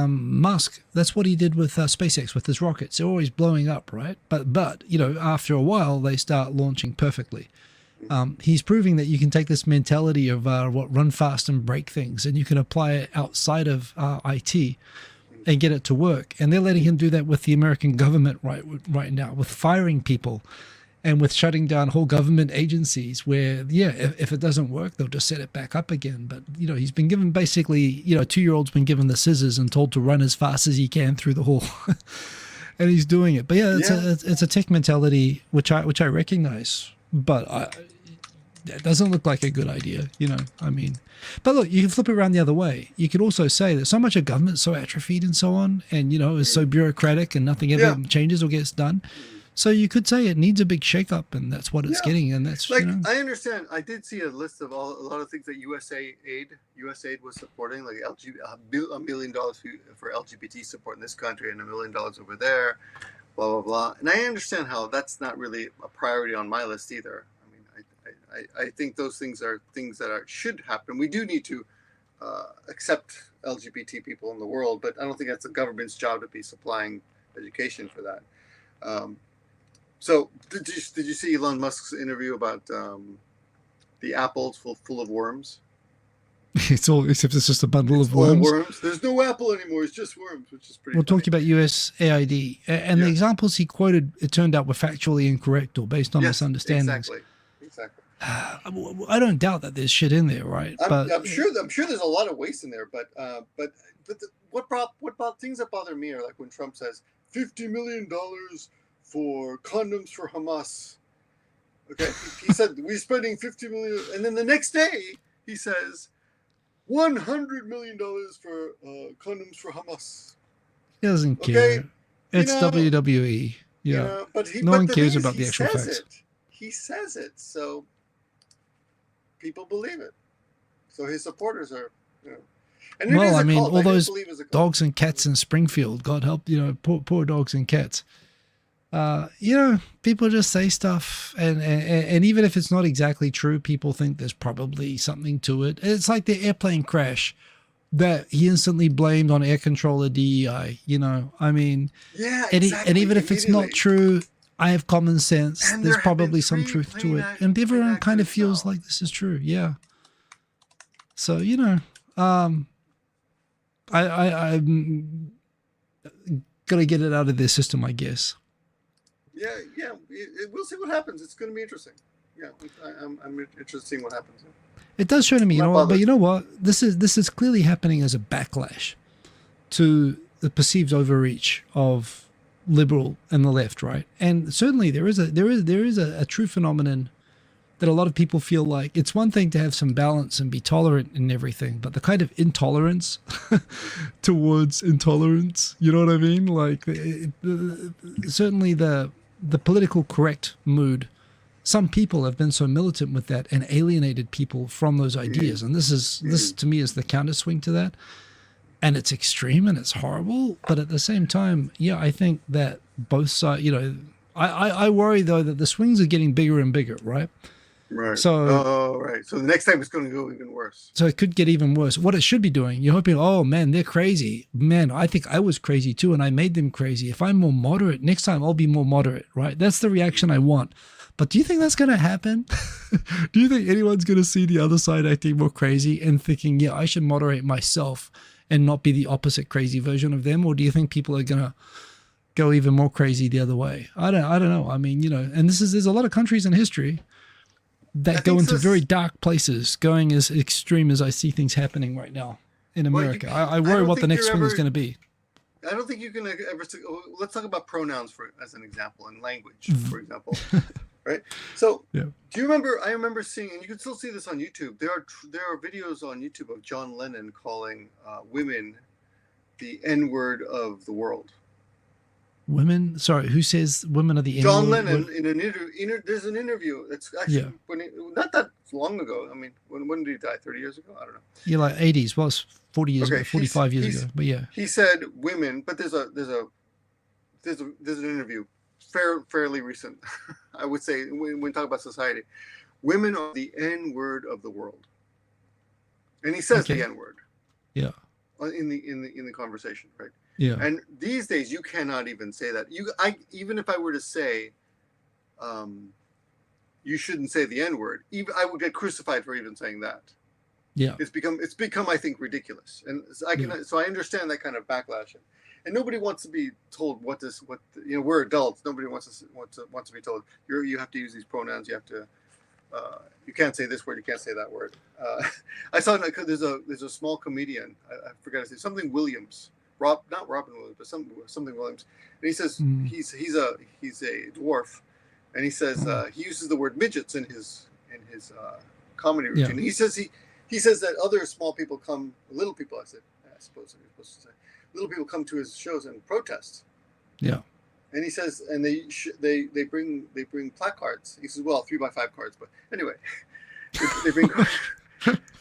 Musk, that's what he did with SpaceX, with his rockets. They're always blowing up, right? But after a while, they start launching perfectly. He's proving that you can take this mentality of run fast and break things, and you can apply it outside of IT and get it to work. And they're letting him do that with the American government right now, with firing people and with shutting down whole government agencies where, if it doesn't work, they'll just set it back up again. But, he's been given basically, a 2-year-old's been given the scissors and told to run as fast as he can through the hall. And he's doing it. But it's a tech mentality, which I recognize. But it doesn't look like a good idea, But look, you can flip it around the other way. You could also say that so much of government's so atrophied and so on, and, is so bureaucratic and nothing ever changes or gets done. So you could say it needs a big shakeup, and that's what it's getting. And that's like, I understand. I did see a list of a lot of things that USAID was supporting, like $1 million for LGBT support in this country and $1 million over there, blah, blah, blah. And I understand how that's not really a priority on my list either. I think those things are things that should happen. We do need to accept LGBT people in the world, but I don't think that's the government's job to be supplying education for that. So did you see Elon Musk's interview about the apples full of worms? It's all, except it's just a bundle of worms. All worms. There's no apple anymore. It's just worms, which is pretty. We're talking about USAID, and the examples he quoted, it turned out, were factually incorrect or based on misunderstandings. Exactly. I don't doubt that there's shit in there, right? I'm sure there's a lot of waste in there, but what things that bother me are like when Trump says $50 million for condoms for Hamas. Okay, he said we're spending $50 million, and then the next day he says $100 million for condoms for Hamas. He doesn't care. It's WWE. But no one cares about the actual facts. He says it, so people believe it. So his supporters are, And well, I mean, all those dogs and cats in Springfield, God help, poor dogs and cats. People just say stuff, and even if it's not exactly true, people think there's probably something to it. It's like the airplane crash that he instantly blamed on air controller DEI. I mean, and even if it's not true, I have common sense. There's probably some truth to it, and everyone kind of feels like this is true. Yeah. So got to get it out of their system, I guess. Yeah. We'll see what happens. It's going to be interesting. Yeah, I'm interested in seeing what happens. It does show to me, Not but you bothered. know what? This is clearly happening as a backlash to the perceived overreach of liberal and the left, right? And certainly there is a true phenomenon that a lot of people feel like it's one thing to have some balance and be tolerant in everything, but the kind of intolerance towards intolerance, you know what I mean? Like certainly the political correct mood, some people have been so militant with that and alienated people from those ideas. And this to me is the counter swing to that. And it's extreme and it's horrible. But at the same time, yeah, I think that both sides, you know, I worry though that the swings are getting bigger and bigger, right? Right. So, right. So the next time it's going to go even worse. So it could get even worse. What it should be doing, you're hoping, oh man, they're crazy. Man, I think I was crazy too and I made them crazy. If I'm more moderate, next time I'll be more moderate, right? That's the reaction I want. But do you think that's going to happen? Do you think anyone's going to see the other side acting more crazy and thinking, yeah, I should moderate myself and not be the opposite crazy version of them? Or do you think people are going to go even more crazy the other way? I don't know. I mean, you know, and there's a lot of countries in history that go into very dark places, going as extreme as I see things happening right now in America. I worry what the next swing is going to be. I don't think you can ever. Let's talk about pronouns as an example, and language, for example. Right. So, yeah. Do you remember? I remember seeing, and you can still see this on YouTube. There are videos on YouTube of John Lennon calling women the N-word of the world. Women? Sorry, who says women are the N-word? John Lennon in an interview. There's an interview that's actually not that long ago. I mean, when did he die? 30 years ago? I don't know. Yeah, like 80s. Well, it's 40 years ago, 45 years ago. But yeah, he said women. But there's an interview. Fairly recent, I would say, when we talk about society. Women are the N-word of the world, and he says the N-word. Yeah. In the conversation, right? Yeah. And these days, you cannot even say that. Even if I were to say, you shouldn't say the N-word, even I would get crucified for even saying that. Yeah. It's become I think ridiculous, and so I understand that kind of backlash. And nobody wants to be told we're adults. Nobody wants to be told you have to use these pronouns. You have to you can't say this word. You can't say that word. I saw there's a small comedian. I forgot to say something Williams. Not Robin Williams, but something Williams. And he says he's a dwarf, and he says he uses the word midgets in his comedy routine. Yeah. He says that other small people little people. I suppose you're supposed to say. Little people come to his shows and protest. Yeah. And he says, and they bring placards. He says, well, 3x5 cards, but anyway, they bring.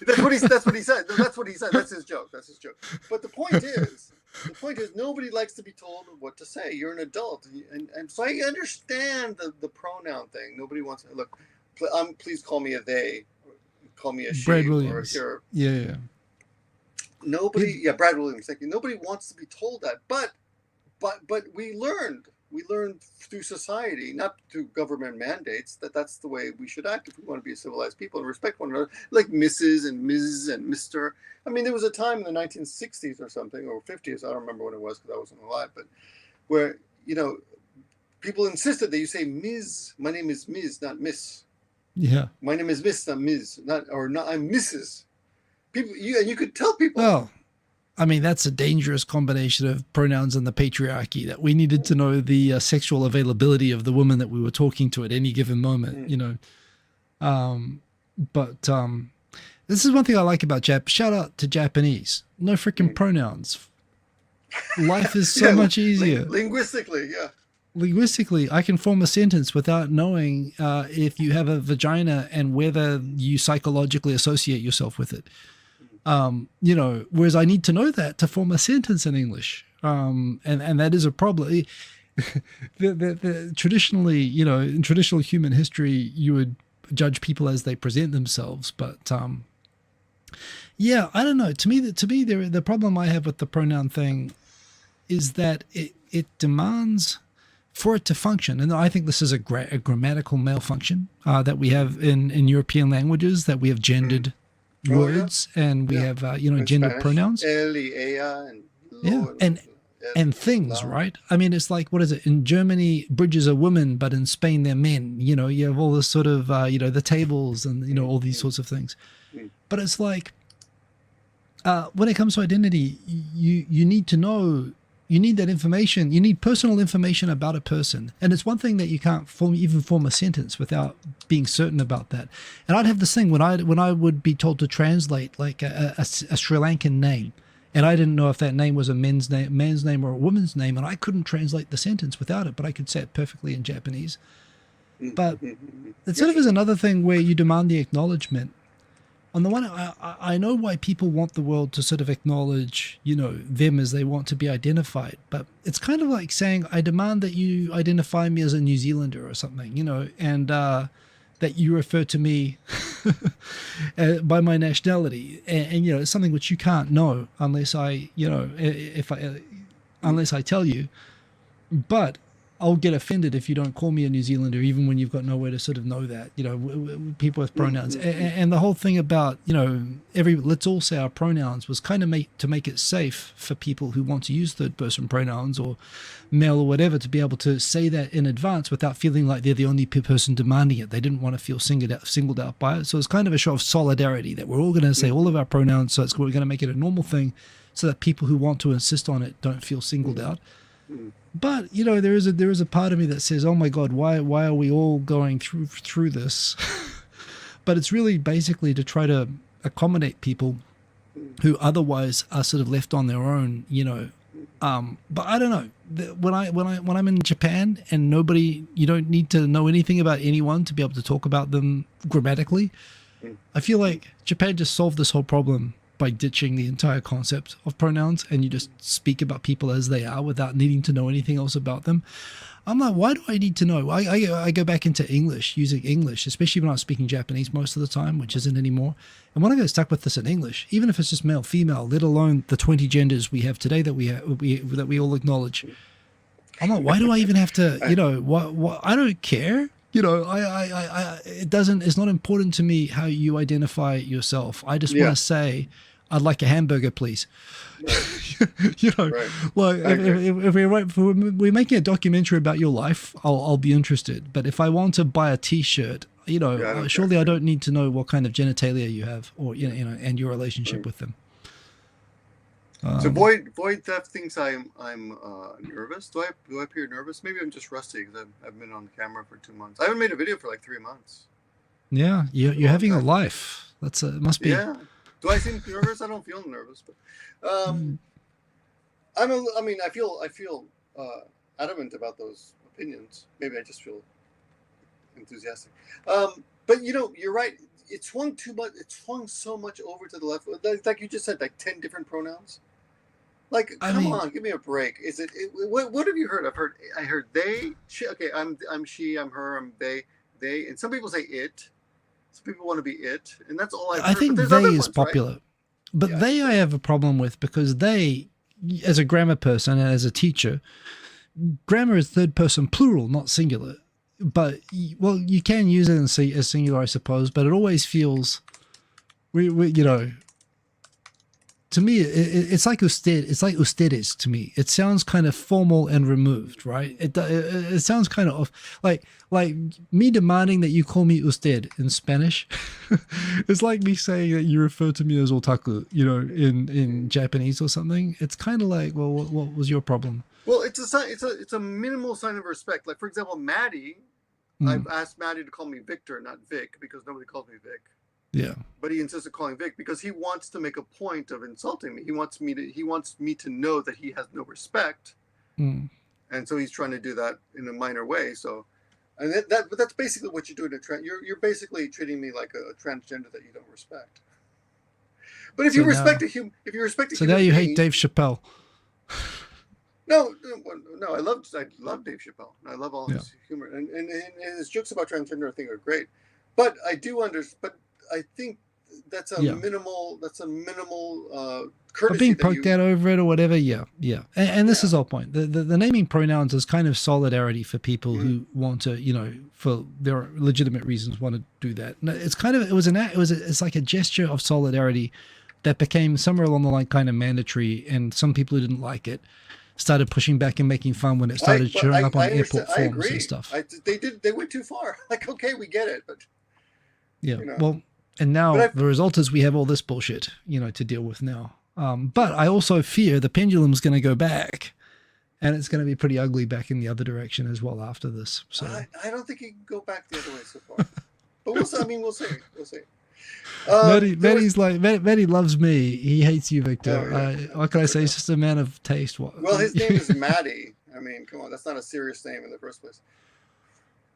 That's what he said. No, that's what he said. That's his joke. But the point is, nobody likes to be told what to say. You're an adult, and so I understand the pronoun thing. Nobody wants to look. Please call me a they, call me a she, Brad Williams. Or Yeah. Brad Williams. Thank you. Nobody wants to be told that, but we learned through society, not through government mandates, that's the way we should act if we want to be a civilized people and respect one another, like Mrs. and Ms. and Mr. I mean, there was a time in the 1960s or something, or 50s, I don't remember when it was because I wasn't alive, but where, people insisted that you say Ms. My name is Ms., not Miss. Yeah. My name is Miss, not Ms. I'm Mrs. People, you could tell people. Well, I mean, that's a dangerous combination of pronouns and the patriarchy, that we needed to know the sexual availability of the woman that we were talking to at any given moment, But this is one thing I like about shout out to Japanese. No freaking pronouns. Life is so much easier. Linguistically, yeah. Linguistically, I can form a sentence without knowing if you have a vagina and whether you psychologically associate yourself with it. Whereas I need to know that to form a sentence in English. And that is a problem. Traditionally, in traditional human history, you would judge people as they present themselves. But I don't know. To me, the problem I have with the pronoun thing is that it demands for it to function. And I think this is a grammatical malfunction that we have in European languages, that we have gendered words and we have gendered pronouns. Él y ella and lo, and and things, Loud. right? I mean, it's like, what is it? In Germany, bridges are women, but in Spain, they're men. You know, you have all this sort of, the tables and, all these sorts of things. But it's like, when it comes to identity, you need to know, you need that information. You need personal information about a person. And it's one thing that you can't even form a sentence without being certain about that. And I'd have this thing when I would be told to translate like a Sri Lankan name, and I didn't know if that name was a man's name or a woman's name, and I couldn't translate the sentence without it, but I could say it perfectly in Japanese. But it sort of is another thing where you demand the acknowledgement. On the one, I know why people want the world to sort of acknowledge, them as they want to be identified. But it's kind of like saying, I demand that you identify me as a New Zealander or something, and that you refer to me by my nationality. And it's something which you can't know unless unless I tell you. But I'll get offended if you don't call me a New Zealander, even when you've got no way to sort of know that, people with pronouns. And the whole thing about, let's all say our pronouns was kind of to make it safe for people who want to use third person pronouns or male or whatever, to be able to say that in advance without feeling like they're the only person demanding it. They didn't want to feel singled out by it. So it's kind of a show of solidarity that we're all going to say all of our pronouns. So we're going to make it a normal thing so that people who want to insist on it don't feel singled out. But there is a part of me that says, oh my God, why are we all going through this? But it's really basically to try to accommodate people who otherwise are sort of left on their own, but I don't know, when I'm in Japan and you don't need to know anything about anyone to be able to talk about them grammatically. I feel like Japan just solved this whole problem by ditching the entire concept of pronouns, and you just speak about people as they are without needing to know anything else about them. I'm like, why do I need to know? I go back into using English, especially when I'm speaking Japanese most of the time, which isn't anymore. And when I get stuck with this in English, even if it's just male, female, let alone the 20 genders we have today that we all acknowledge, I'm like, why do I even have to, what I don't care. It's not important to me how you identify yourself. I just want to say, I'd like a hamburger, please. Right. Like if we're making a documentary about your life, I'll be interested. But if I want to buy a T-shirt, surely I don't need to know what kind of genitalia you have, or and your relationship with them. So Void Theft thinks I'm nervous. Do I appear nervous? Maybe I'm just rusty because I've been on camera for 2 months. I haven't made a video for like 3 months. Yeah, you're having a life. It must be. Yeah. Do I seem nervous? I don't feel nervous, but I feel adamant about those opinions. Maybe I just feel enthusiastic. But you're right. It swung too much. It swung so much over to the left. Like you just said, like 10 different pronouns. Like, come on, give me a break. Is it? What have you heard? I heard they. She, okay, I'm she. I'm her. I'm they. They. And some people say it. Some people want to be it, and that's all I've heard. I think they is popular, right? But they I have a problem with because they, as a grammar person and as a teacher, grammar is third person plural, not singular. But you can use it as singular, I suppose. But it always feels, to me, it's like usted. It's like ustedes to me. It sounds kind of formal and removed, right? It sounds kind of like me demanding that you call me usted in Spanish. It's like me saying that you refer to me as otaku, in Japanese or something. It's kind of like, well, what was your problem? Well, it's a minimal sign of respect. Like, for example, Maddie. I've asked Maddie to call me Victor, not Vic, because nobody calls me Vic. Yeah. But he insisted calling Vic because he wants to make a point of insulting me. He wants me to know that he has no respect. And so he's trying to do that in a minor way. So, and but that's basically what you're doing to you're basically treating me like a transgender that you don't respect. But if you respect a human, so now you hate Dave Chappelle. No, I love Dave Chappelle. I love all his humor, and his jokes about transgender I think are great. But I do But I think that's a minimal courtesy. But being poked out over it or whatever, and this is our point. The naming pronouns is kind of solidarity for people who want to, for their legitimate reasons, want to do that. It's kind of it's like a gesture of solidarity that became somewhere along the line kind of mandatory, and some people who didn't like it started pushing back and making fun when it started showing up on airport forms and stuff. They went too far. Like, okay, we get it, but yeah, you know. well, and now the result is we have all this bullshit, to deal with now. But I also fear the pendulum's going to go back, and it's going to be pretty ugly back in the other direction as well after this. So I don't think he can go back the other way so far. But we'll see. I mean, we'll see. We'll see. Matty loves me. He hates you, Victor. What can I say? He's just a man of taste. Well, his name is Matty. I mean, come on, that's not a serious name in the first place.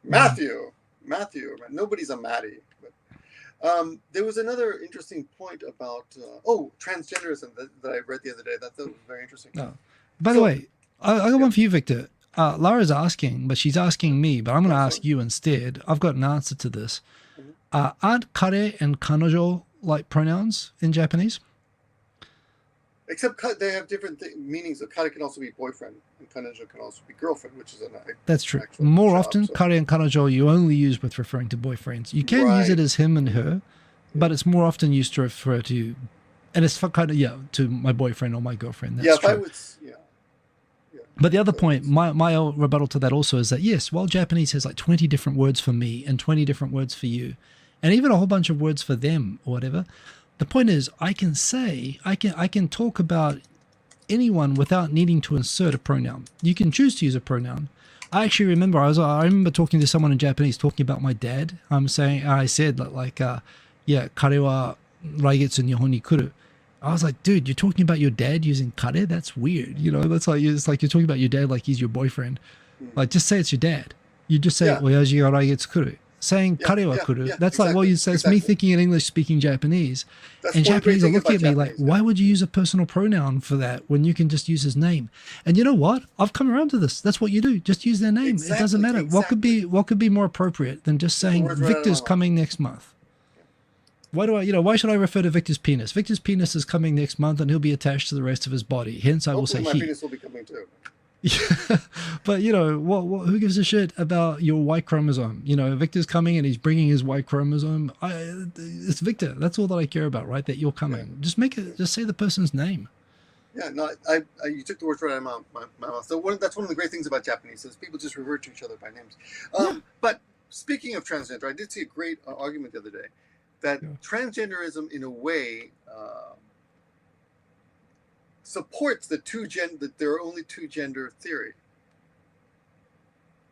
Matthew. Nobody's a Matty. But there was another interesting point about transgenderism that I read the other day. That was very interesting. No. By the way, I got one for you, Victor. Laura's asking, but she's asking me, but I'm going to ask you instead. I've got an answer to this. Aren't kare and kanojo like pronouns in Japanese? Except they have different meanings. So kare can also be boyfriend, and kanojo can also be girlfriend, which is that's true. More often, kare and kanojo you only use with referring to boyfriends. You can use it as him and her, but it's more often used to refer to, and it's kind of to my boyfriend or my girlfriend. That's true. But the other point, my rebuttal to that also is that yes, while Japanese has like 20 different words for me and 20 different words for you, and even a whole bunch of words for them or whatever, the point is I can talk about anyone without needing to insert a pronoun. You can choose to use a pronoun. I actually remember I remember talking to someone in Japanese talking about my dad. I said like kare wa raigetsu Nihon ni kuru. I was like, dude, you're talking about your dad using kare? That's weird. That's like, it's like you're talking about your dad like he's your boyfriend. Like, just say it's your dad. You just say, Oyaji ga raigetsu kuru. Saying kare wa kuru. That's exactly, like, well, you say, it's me thinking in English, speaking Japanese. And Japanese are looking at me like, why would you use a personal pronoun for that when you can just use his name? And you know what? I've come around to this. That's what you do. Just use their name. It doesn't matter. What could be more appropriate than just saying Victor's coming next month? Why should I refer to Victor's penis? Victor's penis is coming next month and he'll be attached to the rest of his body. Hence, I will say my penis will be coming too. Yeah. But, who gives a shit about your Y chromosome? Victor's coming and he's bringing his Y chromosome. It's Victor. That's all that I care about, right? That you're coming. Yeah. Just say the person's name. Yeah, no, you took the words right out of my mouth. So that's one of the great things about Japanese is people just revert to each other by names. But speaking of transgender, I did see a great argument the other day. That transgenderism, in a way, supports that there are only two gender theory.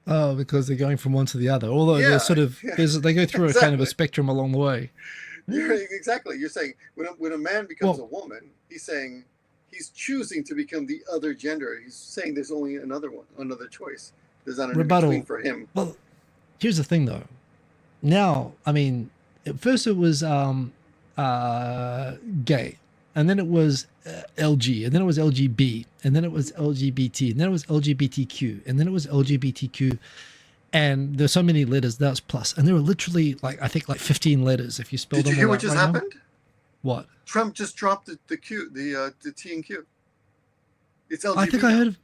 Oh, because they're going from one to the other. Although they're sort of, they go through a kind of a spectrum along the way. Exactly. You're saying when a man becomes a woman, he's saying he's choosing to become the other gender. He's saying there's only another choice. There's not an in-between for him. Well, here's the thing, though. Now, I mean, at first it was gay, and then it was LG, and then it was LGB, and then it was LGBT, and then it was LGBTQ, and then it was LGBTQ, and there's so many letters. That's plus, and there were literally I think 15 letters if you spell them. Did you hear what just happened? What? Trump just dropped the Q, the T and Q. It's LGBT. I think I heard of.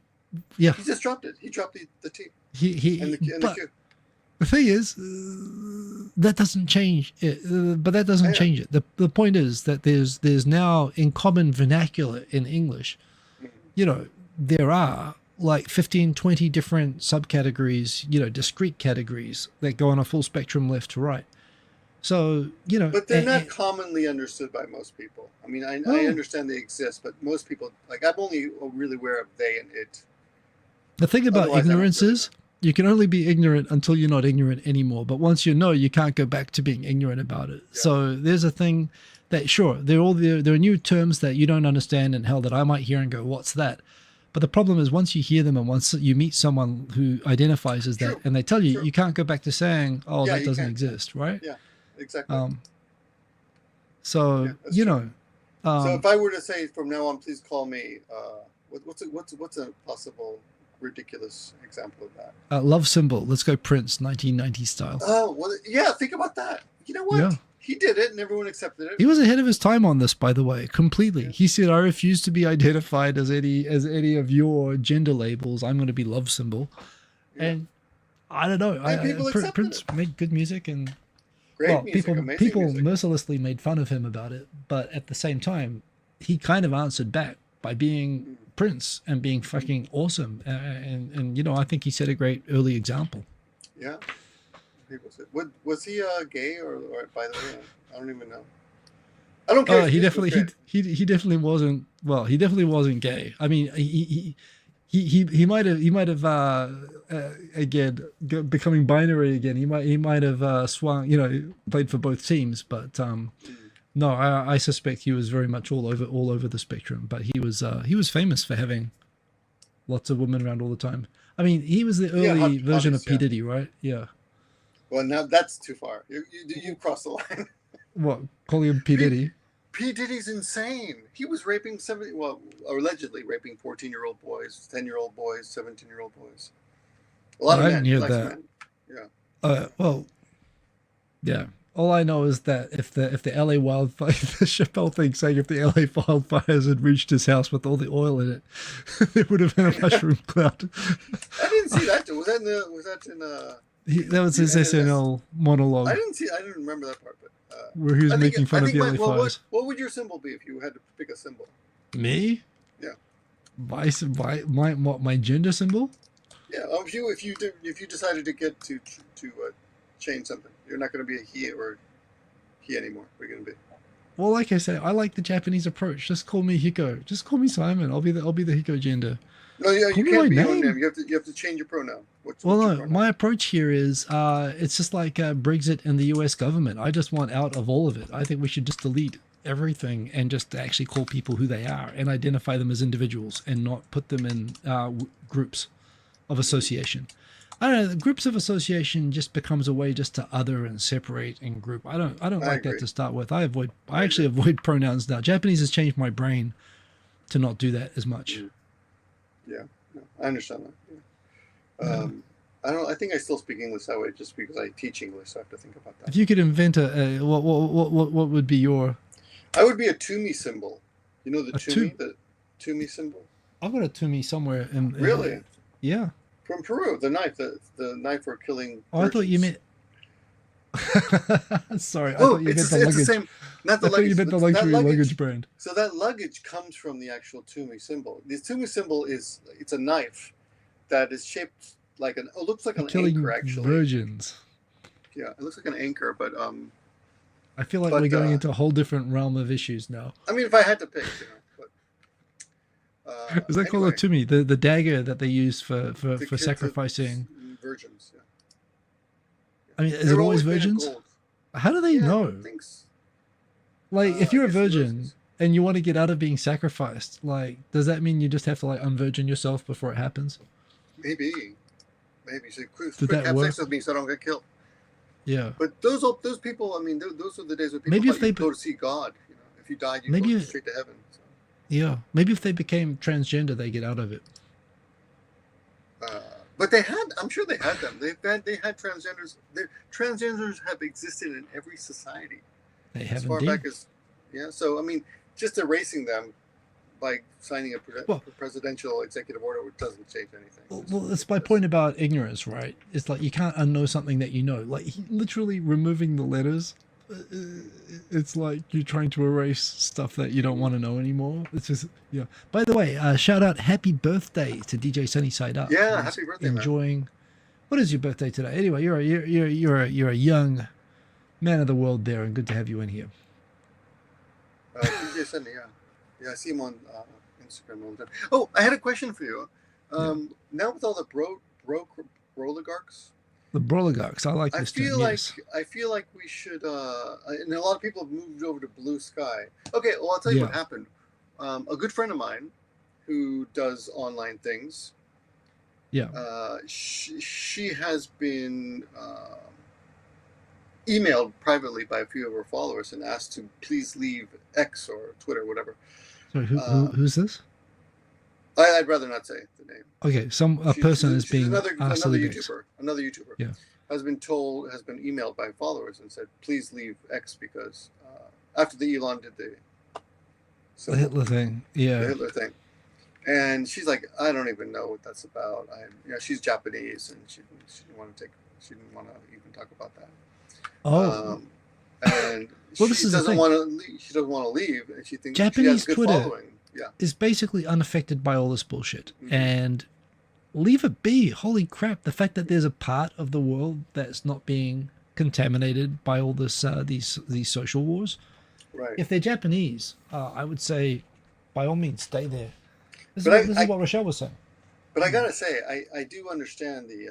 Yeah. He just dropped it. He dropped the T. And the Q. The thing is, that doesn't change it. But that doesn't change it. The point is that there's now in common vernacular in English, there are like 15, 20 different subcategories, discrete categories that go on a full spectrum left to right. So, But they're not commonly understood by most people. I mean, I understand they exist, but most people, I'm only really aware of they and it. The thing about ignorance is, you can only be ignorant until you're not ignorant anymore. But once you know, you can't go back to being ignorant about it. Yeah. So there's a thing that, sure, there are new terms that you don't understand and hell that I might hear and go, what's that? But the problem is once you hear them and once you meet someone who identifies as that and they tell you, you can't go back to saying, that doesn't exist, right? Yeah, exactly. So Love symbol. Let's go Prince, 1990 style. Oh, well, yeah, think about that. You know what? Yeah. He did it and everyone accepted it. He was ahead of his time on this, by the way, completely. Yeah. He said, I refuse to be identified as any of your gender labels. I'm going to be love symbol. Yeah. And I don't know. Prince made good music and people mercilessly made fun of him about it. But at the same time, he kind of answered back by being Prince and being fucking awesome. And you know, I think he set a great early example. Yeah. People said, was he gay or by the way, I don't even know. I don't care. He definitely he definitely wasn't. Well, he definitely wasn't gay. I mean, he might have again becoming binary again. He might have swung. You know, played for both teams, but no, I suspect he was very much all over the spectrum. But he was famous for having lots of women around all the time. I mean, he was the early version of P. Diddy, right? Yeah. Well, now that's too far. You crossed the line. What, calling him P. Diddy? P. Diddy's insane. He was raping allegedly raping 14-year-old boys, 10-year-old boys, 17-year-old boys. A lot of men. I didn't hear that. Yeah. Well, yeah. All I know is that if the LA wildfire, the Chappelle thing saying if the LA wildfires had reached his house with all the oil in it, there would have been a mushroom cloud. I didn't see that. Was that in that was his SNL monologue. I didn't remember that part, but where he was making fun of the LA fires. What would your symbol be if you had to pick a symbol? Me? Yeah. My gender symbol? Yeah. If you decided to get to change something, you're not going to be a he or he anymore. What are you going to be? Well, like I say, I like the Japanese approach. Just call me Hiko. Just call me Simon. I'll be the Hiko gender. No, yeah, you can't be your own name. You have to change your pronoun. What's your pronoun? My approach here is it's just like Brexit and the US government. I just want out of all of it. I think we should just delete everything and just actually call people who they are and identify them as individuals and not put them in groups of association. I don't know. Groups of association just becomes a way just to other and separate and group. I don't like that to start with. I actually avoid pronouns now. Japanese has changed my brain to not do that as much. Yeah, no, I understand that. Yeah. I think I still speak English that way just because I teach English, so I have to think about that. If you could invent what would be your? I would be a Tumi symbol. You know the Tumi symbol. I've got a Tumi somewhere. Really? Yeah. From Peru, the knife for killing. Oh, I thought you meant. Sorry, I thought you meant the luggage. The same, not the luggage. You meant the luggage brand. So that luggage comes from the actual Tumi symbol. The Tumi symbol it's a knife that is shaped like it looks like an anchor actually. Virgins. Yeah, it looks like an anchor, but I feel like we're going into a whole different realm of issues now. I mean, if I had to pick, is that called a Tumi? The dagger that they use for sacrificing virgins. Yeah. I mean, is it always virgins? How do they know? Like, if you're a virgin and you want to get out of being sacrificed, like, does that mean you just have to like unvirgin yourself before it happens? Maybe. So quick have sex with me so I don't get killed. Yeah. But those people, I mean, those are the days when people maybe if they go to see God. You know, if you died, you go straight to heaven. So. Yeah. Maybe if they became transgender, they get out of it. But I'm sure they had them. They had transgenders. Transgenders have existed in every society. They have as far back as, So I mean, just erasing them by signing a presidential executive order doesn't change anything. Well, it's my point about ignorance, right? It's like you can't unknow something that you know. Like literally removing the letters. It's like you're trying to erase stuff that you don't want to know anymore. It's just By the way, shout out happy birthday to DJ Sunnyside Up. Yeah, happy birthday. Enjoying. Man. What is your birthday today? Anyway, you're a young man of the world there, and good to have you in here. DJ Sunny, yeah, I see him on Instagram all the time. Oh, I had a question for you. Now with all the oligarchs. The Broligarchs, I like this term, yes. I feel like we should, and a lot of people have moved over to Blue Sky. Okay, well, I'll tell you what happened. A good friend of mine who does online things, she has been emailed privately by a few of her followers and asked to please leave X or Twitter, whatever. Sorry, who's this? I'd rather not say the name. Okay, a person is being another YouTuber. Another YouTuber has been emailed by followers and said, "Please leave X because after the Elon did the Hitler thing, the Hitler thing." And she's like, "I don't even know what that's about." She's Japanese and she didn't want to even talk about that. Oh, and she doesn't want to leave. She doesn't want to leave, and she thinks Japanese she has good Twitter. following. Yeah. is basically unaffected by all this bullshit. Mhm. And leave it be. Holy crap. The fact that there's a part of the world that's not being contaminated by all this these social wars. Right. If they're Japanese, I would say by all means stay there. This But is what Rochelle was saying. But I gotta say, I do understand the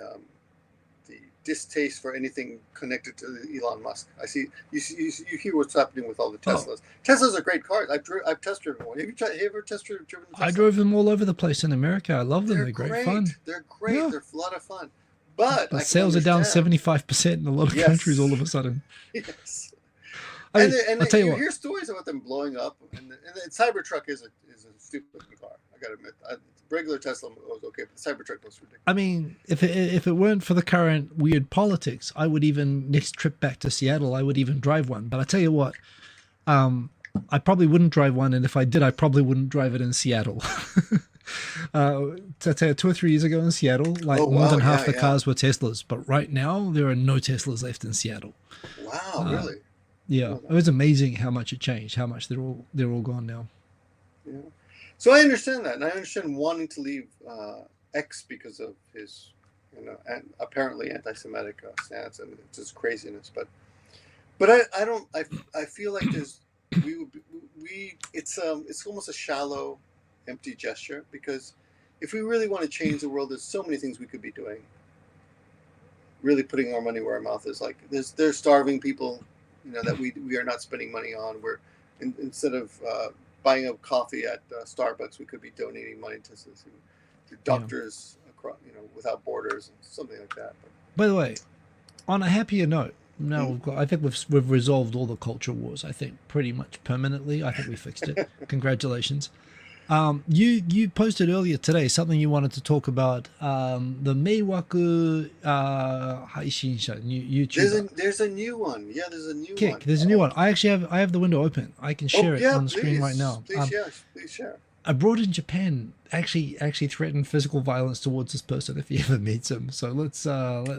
distaste for anything connected to Elon Musk. I see you hear what's happening with all the Teslas. Teslas are great cars. I've test driven one. Have you ever driven a Tesla? I drove them all over the place in America. I love them. They're great fun. They're great. Yeah. They're a lot of fun. But sales are down 75% in a lot of Yes. countries all of a sudden. Yes. I And, mean, and I'll tell you you what. hear stories about them blowing up, and the Cybertruck is a stupid car. I gotta admit, regular Tesla was okay, but the Cybertruck was ridiculous. I mean, if it weren't for the current weird politics, I would even next trip back to Seattle, I would even drive one. But I tell you what, I probably wouldn't drive one, and if I did, I probably wouldn't drive it in Seattle. To tell you, 2 or 3 years ago in Seattle, more than half the cars were Teslas. But right now, there are no Teslas left in Seattle. Wow, really? Yeah, it was amazing how much it changed. How much they're all gone now. Yeah. So I understand that, and I understand wanting to leave X because of his, apparently anti-Semitic stance and just craziness. But I don't. I feel like it's almost a shallow, empty gesture, because if we really want to change the world, there's so many things we could be doing. Really putting our money where our mouth is. Like there's starving people, that we are not spending money on. We're instead of buying a coffee at Starbucks, we could be donating money to doctors across, without borders and something like that. By the way, on a happier note, now I think we've resolved all the culture wars. I think pretty much permanently. I think we fixed it. Congratulations. You posted earlier today something you wanted to talk about. The Meiwaku Haishinsha, YouTuber. There's a new one. Yeah, there's a new one. There's a new one. I have the window open. I can share it on the screen right now. Please share. Abroad in Japan actually threatened physical violence towards this person if he ever meets him. So let's roll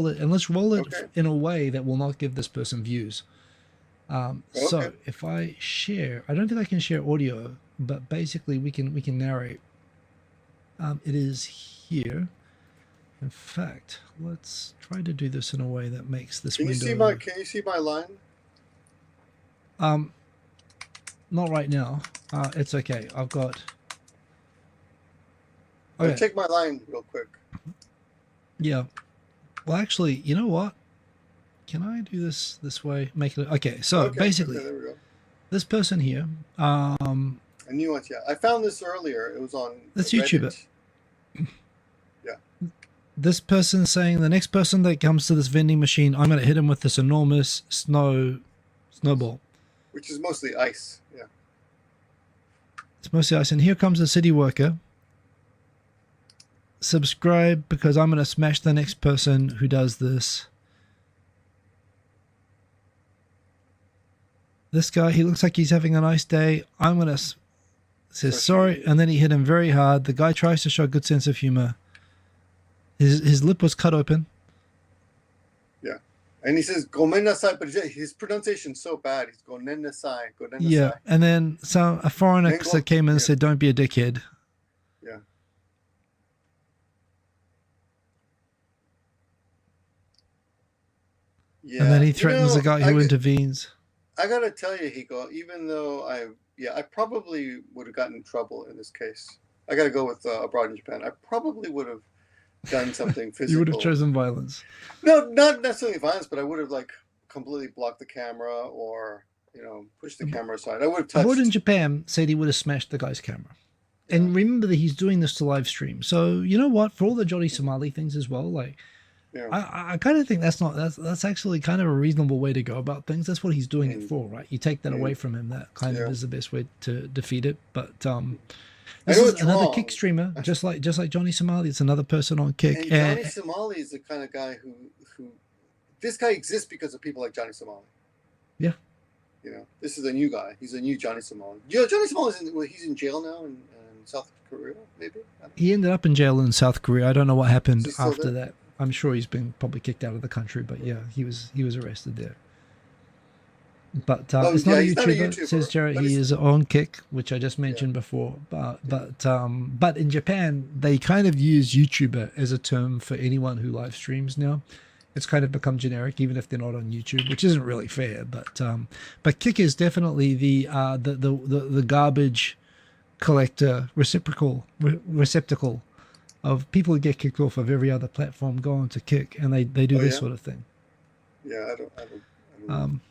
it, and let's roll it in a way that will not give this person views. So if I share, I don't think I can share audio, but basically we can narrate. It is here. In fact, let's try to do this in a way that makes this window. Can you see my line? Not right now. It's okay. I've got. Okay. I'll take my line real quick. Yeah. Well, actually, you know what? Can I do this way? Make it okay. So basically, there we go. This person here. A Nuisance. Yeah, I found this earlier. It was on. This YouTuber. Yeah. This person saying the next person that comes to this vending machine, I'm going to hit him with this enormous snowball. Which is mostly ice. Yeah. It's mostly ice, and here comes a city worker. Subscribe because I'm going to smash the next person who does this. This guy, he looks like he's having a nice day. I'm going to say sorry, and then he hit him very hard. The guy tries to show a good sense of humor. His lip was cut open. Yeah. And he says, "Gomen nasai," but his pronunciation's so bad. He's "gonen nasai." Yeah, and then a foreigner came in and said, "Don't be a dickhead." Yeah. Yeah. And then he threatens the guy who intervenes. I gotta tell you, Hiko, even though I probably would have gotten in trouble in this case. I gotta go with abroad in Japan. I probably would have done something physical. You would have chosen violence. No, not necessarily violence, but I would have completely blocked the camera or pushed the camera aside. I would have touched. Abroad in Japan said he would have smashed the guy's camera. Yeah. And remember that he's doing this to live stream. So you know what? For all the Johnny Somali things as well, yeah. I kind of think that's actually kind of a reasonable way to go about things. That's what he's doing it for, right? You take that away from him. That kind of is the best way to defeat it. But this is another Kick streamer, just like Johnny Somali. It's another person on Kick. And Johnny Somali is the kind of guy who this guy exists because of people like Johnny Somali. Yeah. This is a new guy. He's a new Johnny Somali. Johnny Somali he's in jail now in South Korea, maybe. He ended up in jail in South Korea. I don't know what happened after that. I'm sure he's been probably kicked out of the country, but yeah, he was arrested there. But Oh it's not yeah, a he's not a YouTuber, says YouTuber, Jared. but He he's is on Kick, which I just yeah, mentioned before. yeah. But in Japan, they kind of use YouTuber as a term for anyone who live streams now. It's kind of become generic, even if they're not on YouTube, which isn't really fair. But Kick is definitely the garbage collector receptacle of people who get kicked off of every other platform go on to Kick, and they do Oh this yeah, sort of thing. yeah. I don't, Um,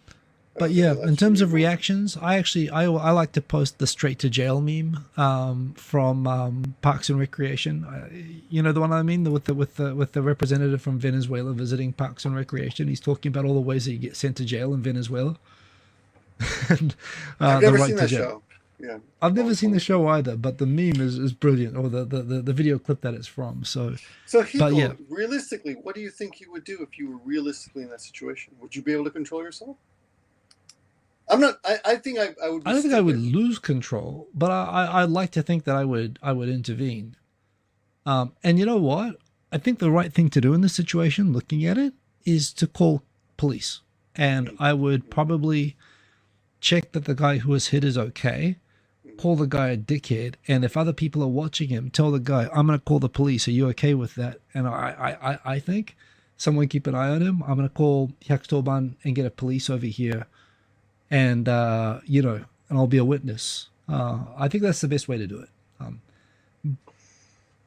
I But don't think yeah, I live in stream terms of anymore. reactions, I like to post the straight to jail meme from Parks and Recreation. You know the one I mean, with the representative from Venezuela visiting Parks and Recreation. He's talking about all the ways that you get sent to jail in Venezuela and I've the never right seen to that jail. show. Yeah, I've never always seen want the to see it. show either, but the meme is brilliant, or the video clip that it's from. So, So but yeah, Hiko, realistically, what do you think you would do if you were realistically in that situation? Would you be able to control yourself? I'm not. I think I would I don't think I restrict would it. lose control, but I'd like to think that I would intervene. And you know what? I think the right thing to do in this situation, looking at it, is to call police. And Mm, I would mm, probably check that the guy who was hit is okay, mm. call the guy a dickhead, and if other people are watching him, tell the guy, I'm going to call the police. Are you okay with that? And I think someone keep an eye on him. I'm going to call Hyakutoban and get a police over here, and, and I'll be a witness. I think that's the best way to do it. Um,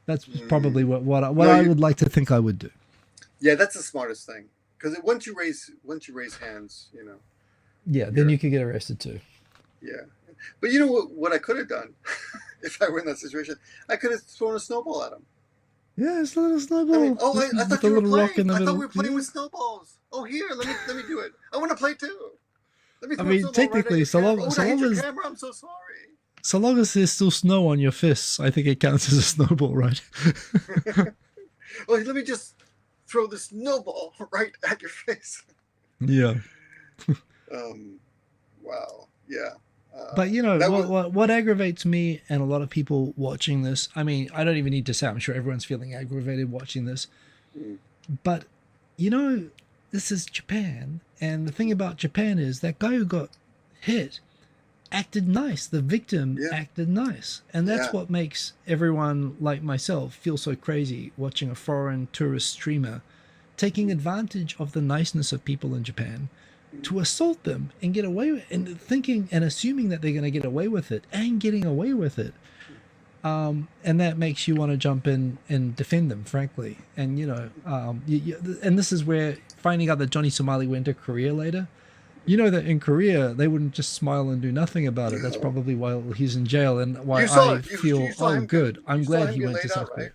that's probably Mm. what No, I you. would like to think I would do. Yeah, that's the smartest thing. Because once you raise hands, Yeah, then you're you could get arrested too. yeah. But you know what I could have done if I were in that situation? I could have thrown a snowball at him. Yeah, it's a little I mean, snowball oh, just I with thought a you were little rock playing. in the I thought we middle. were playing Yeah. with snowballs. Oh, here, let me do it. I want to play too. Let me I throw a mean, snowball right at technically, your camera. Oh, so I hit long your as camera. I'm so sorry. there's still snow on your fists, I think it counts as a snowball, right? Oh, let me just throw the snowball right at your face. Yeah. Um, wow. Yeah. But you know That was. what aggravates me and a lot of people watching this. I mean, I don't even need to say. I'm sure everyone's feeling aggravated watching this. Mm, But you know, this is Japan, and the thing about Japan is that guy who got hit acted nice. The victim yeah. acted nice. And that's Yeah. what makes everyone like myself feel so crazy watching a foreign tourist streamer taking advantage of the niceness of people in Japan Mm, to assault them and get away with and thinking and assuming that they're going to get away with it and getting away with it. And that makes you want to jump in and defend them, frankly. And and this is where finding out that Johnny Somali went to Korea later, you know that in Korea they wouldn't just smile and do nothing about it. That's no. probably why he's in jail and why You saw I it. You feel, saw oh him get. good, I'm You saw glad him he get went to laid out, South right? Korea.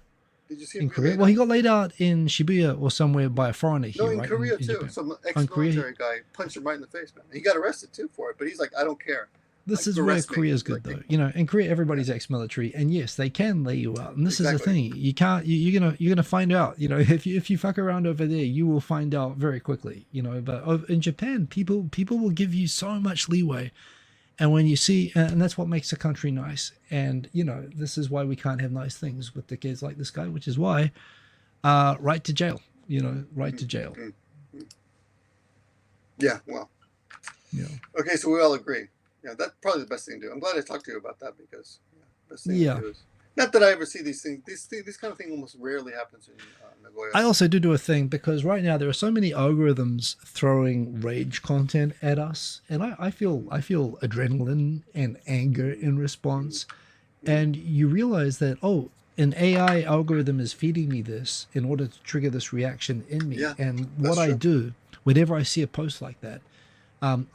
Did you see him In get Korea, laid well, he out? got laid out in Shibuya or somewhere by a foreigner No, here, in right, Korea in too. Japan. Some On Korea, ex-military guy punched him right in the face, man. He got arrested too for it, but he's like, I don't care. this Like, is where arrest me. Korea's He's good like, though. You know, in Korea yeah, everybody's ex-military, and yes, they can lay you out. And this is the exactly. thing: you can't. You're gonna find out. You know, if you fuck around over there, you will find out very quickly. You know, but in Japan, people will give you so much leeway, and when you see, and that's what makes the country nice. And this is why we can't have nice things with the kids like this guy, which is why, right to jail. Right Mm, to jail. mm, mm. Yeah, well. You know. Okay, so we all agree. Yeah, that's probably the best thing to do. I'm glad I talked to you about that because best thing to Yeah. do is not that I ever see these things. This kind of thing almost rarely happens in Nagoya. I also do a thing because right now there are so many algorithms throwing rage content at us, and I feel adrenaline and anger in Mm, response. mm, And you realize that an AI algorithm is feeding me this in order to trigger this reaction in me. yeah, And what that's I true. do whenever I see a post like that,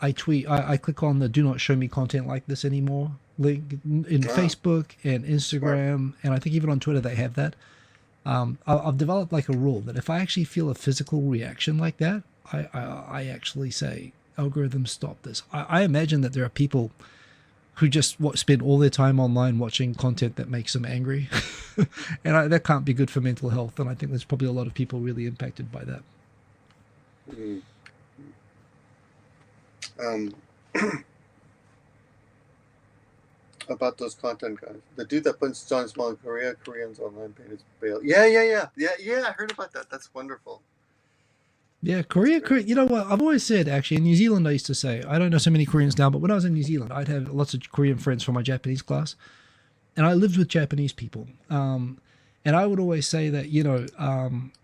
I tweet. I click on the "Do not show me content like this anymore" link in Wow, Facebook and smart. Instagram, and I think even on Twitter they have that. I've developed like a rule that if I actually feel a physical reaction like that, I actually say, algorithm, stop this. I imagine that there are people who just spend all their time online watching content that makes them angry. And that can't be good for mental health. And I think there's probably a lot of people really impacted by that. Mm. Um, about those content guys, the dude that punched John Small in Korea, Koreans online paid his bail. Yeah. I heard about that. That's wonderful. Yeah, Korea. You know what? I've always said, actually, in New Zealand, I used to say, I don't know so many Koreans now, but when I was in New Zealand, I'd have lots of Korean friends from my Japanese class, and I lived with Japanese people. And I would always say that,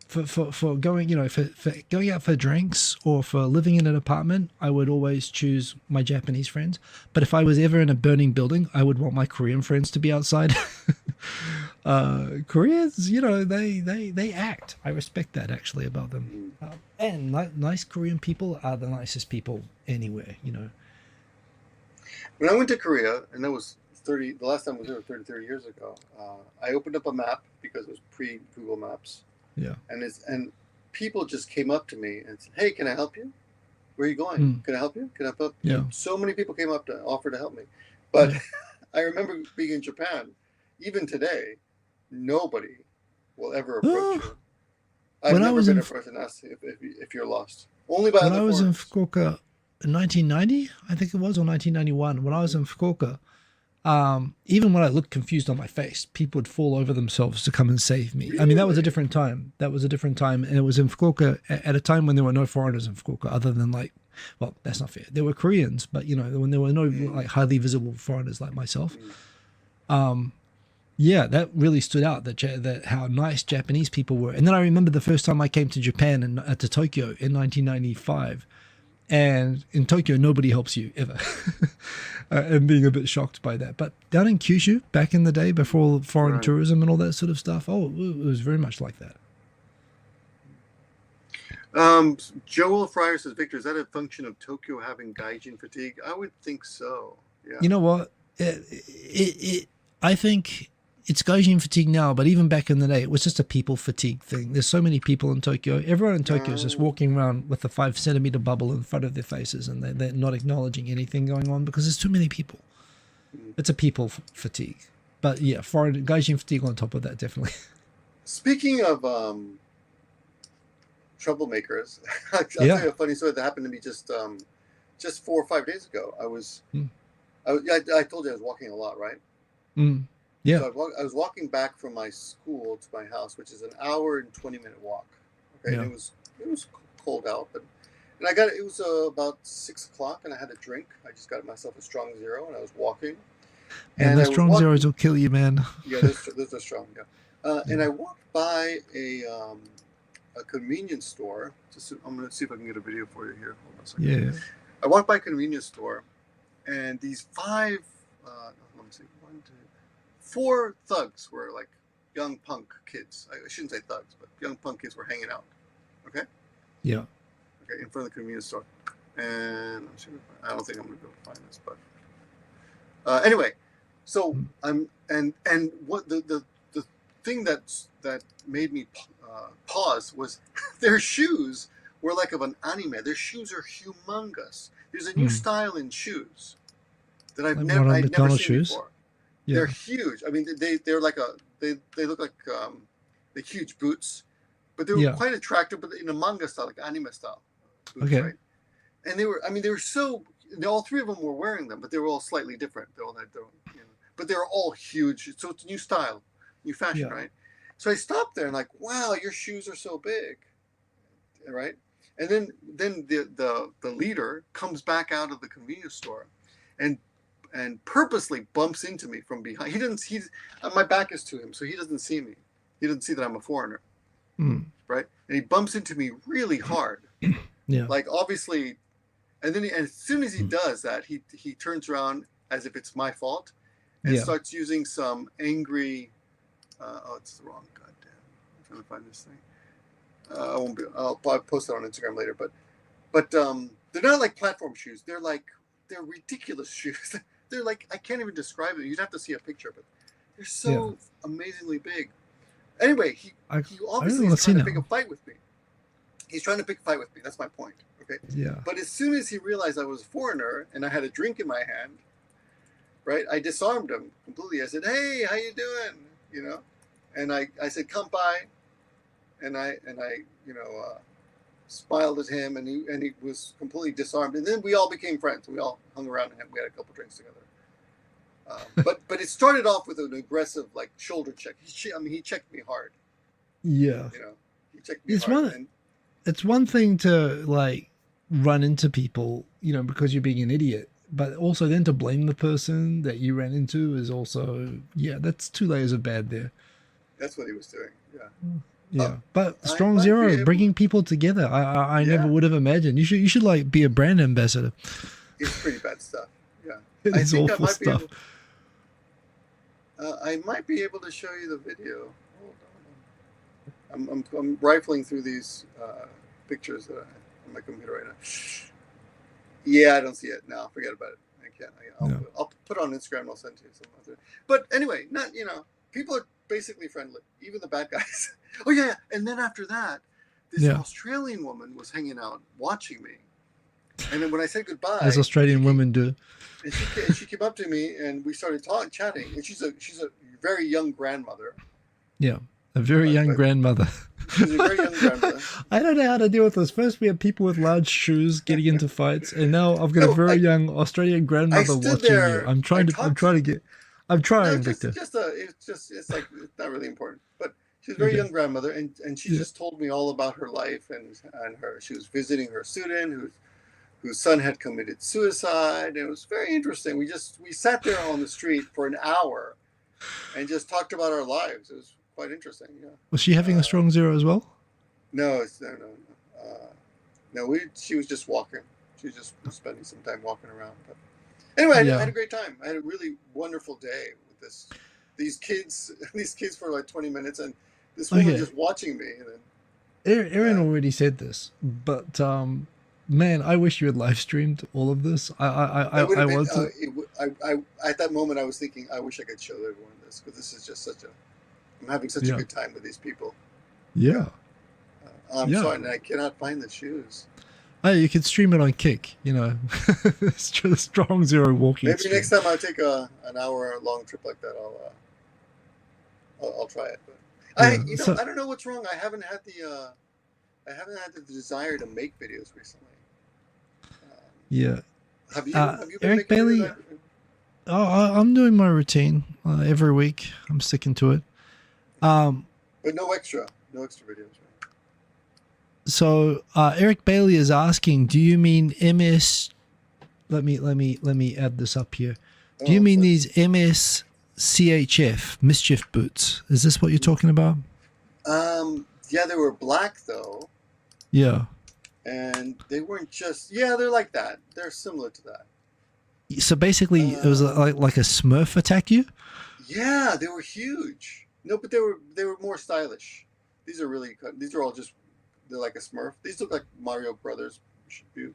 for going, for going out for drinks or for living in an apartment, I would always choose my Japanese friends. But if I was ever in a burning building, I would want my Korean friends to be outside. Koreans, they act. I respect that actually about them. And nice Korean people are the nicest people anywhere. When I went to Korea, and that was the last time I was there 30 years ago, I opened up a map because it was pre-Google Maps. Yeah. And people just came up to me and said, "Hey, can I help you? Where are you going? Can I help you? Can I help?" Yeah. And so many people came up to offer to help me. But Yeah. I remember being in Japan, even today, nobody will ever approach you. I've When I never was been in a person asked if you're lost. Only by when other I was in foreigners. Fukuoka in 1990, I think it was, or 1991, when I was in Fukuoka, even when I looked confused on my face, people would fall over themselves to come and save me. I mean, that was a Really? different time. That was a different time. And it was in Fukuoka at a time when there were no foreigners in Fukuoka other than well, that's not fair. There were Koreans, but when there were no like highly visible foreigners like myself. Yeah, that really stood out, that how nice Japanese people were. And then I remember the first time I came to Japan and to Tokyo in 1995. And in Tokyo, nobody helps you ever. And being a bit shocked by that. But down in Kyushu, back in the day, before foreign Right. tourism and all that sort of stuff, it was very much like that. Joel Fryer says, Victor, is that a function of Tokyo having gaijin fatigue? I would think so. Yeah. You know what? I think it's gaijin fatigue now, but even back in the day, it was just a people fatigue thing. There's so many people in Tokyo. Everyone in Tokyo is just walking around with a 5 centimeter bubble in front of their faces, and they're not acknowledging anything going on because there's too many people. It's a people fatigue. But yeah, foreign gaijin fatigue on top of that, definitely. Speaking of troublemakers, I'll tell you a funny story that happened to me just 4 or 5 days ago. I told you I was walking a lot, right? Yeah. So I was walking back from my school to my house, which is an hour and 20-minute walk. Okay, Yeah. and it was cold out, and it was about 6 o'clock, and I had a drink. I just got myself a strong zero, and I was walking. And the strong zeros will kill you, man. Yeah, those are strong. Yeah, and I walked by a convenience store. I'm going to see if I can get a video for you here. Hold on a second. Yeah. I walked by a convenience store, and these let me see, 4 thugs were like young punk kids. I shouldn't say thugs, but young punk kids were hanging out. Okay? Yeah. Okay, in front of the convenience store. And I don't think I'm going to be able to find this, but anyway, so what the thing that made me pause was their shoes were like of an anime. Their shoes are humongous. There's a new style in shoes that I'd never seen shoes? before. Yeah. They're huge. I mean, they're like they look like the huge boots, but they were quite attractive, but in a manga style, like anime style boots, right? And they were so. All 3 of them were wearing them, but they were all slightly different. They all had their own, but they were all huge. So it's a new style, new fashion, right? So I stopped there and like, wow, your shoes are so big, right? And then the leader comes back out of the convenience store, and purposely bumps into me from behind. My back is to him, so he doesn't see me. He doesn't see that I'm a foreigner, right? And he bumps into me really hard, like obviously. And then as soon as he does that, he turns around as if it's my fault, and starts using some angry. It's the wrong goddamn. I'm trying to find this thing. I won't be. I'll post it on Instagram later. But they're not like platform shoes. They're ridiculous shoes. They're like, I can't even describe them. You'd have to see a picture, but they're so amazingly big. Anyway, he obviously is trying to pick a fight with me. He's trying to pick a fight with me. That's my point. Okay. Yeah. But as soon as he realized I was a foreigner and I had a drink in my hand, right, I disarmed him completely. I said, "Hey, how you doing?" And I said, "Come by," and I smiled at him, and he was completely disarmed. And then we all became friends. We all hung around and we had a couple drinks together. But it started off with an aggressive like shoulder check. He checked me hard. Yeah. He checked me hard. it's one thing to like run into people, you know, because you're being an idiot, but also then to blame the person that you ran into is also, yeah, that's two layers of bad there. That's what he was doing. Yeah. Yeah, but I Strong might be Zero able. bringing people together, I never Yeah. would have imagined. You should like be a brand ambassador. It's pretty bad stuff. Yeah. It I is think I awful might be stuff. able. I might be able to show you the video. Hold on. I'm rifling through these pictures that I have on my computer right now. Yeah, I don't see it. No, forget about it. I can't. Yeah. I'll put it on Instagram. I'll send to you some other. But anyway, not people are basically friendly, even the bad guys. Oh yeah, and then after that, this Yeah. Australian woman was hanging out watching me, and then when I said goodbye, As Australian women do. and she came up to me and we started chatting, and she's a very young grandmother. Yeah, a very young but grandmother. she's a very young grandmother. I don't know how to deal with this. First, we have people with large shoes getting into fights, and now I've got a No, very young Australian grandmother stood watching there, you. I'm trying No, trying, just Victor. it's like it's not really important. But she's a very Okay. young grandmother, and she Yeah. just told me all about her life and her. She was visiting her student whose son had committed suicide. And it was very interesting. We sat there on the street for an hour, and just talked about our lives. It was quite interesting. Yeah. Was she having a Strong Zero as well? No, no. She was just walking. She was just spending some time walking around. But anyway, I had a great time. I had a really wonderful day with these kids for like 20 minutes, and this woman just watching me. And then, Aaron already said this, but man, I wish you had live streamed all of this. I want to. At that moment, I was thinking, I wish I could show everyone this, because this is just I'm having such a good time with these people. Yeah. I'm sorry, and I cannot find the shoes. Oh, you could stream it on Kick, you know. It's just a Strong Zero walking. Maybe stream. next time I take an hour-long trip like that, I'll try it. But I don't know what's wrong. I haven't had the desire to make videos recently. Yeah. Have you been Eric making Bailey? videos? I'm doing my routine every week. I'm sticking to it. But no extra videos, right? So Eric Bailey is asking, do you mean MS? Let me add this up here. Do you mean these MSCHF mischief boots? Is this what you're talking about? Yeah, they were black though. Yeah. And they weren't just they're like that. They're similar to that. So basically, it was like a Smurf attack you. Yeah, they were huge. No, but they were more stylish. These are all just. They're like a Smurf. These look like Mario Brothers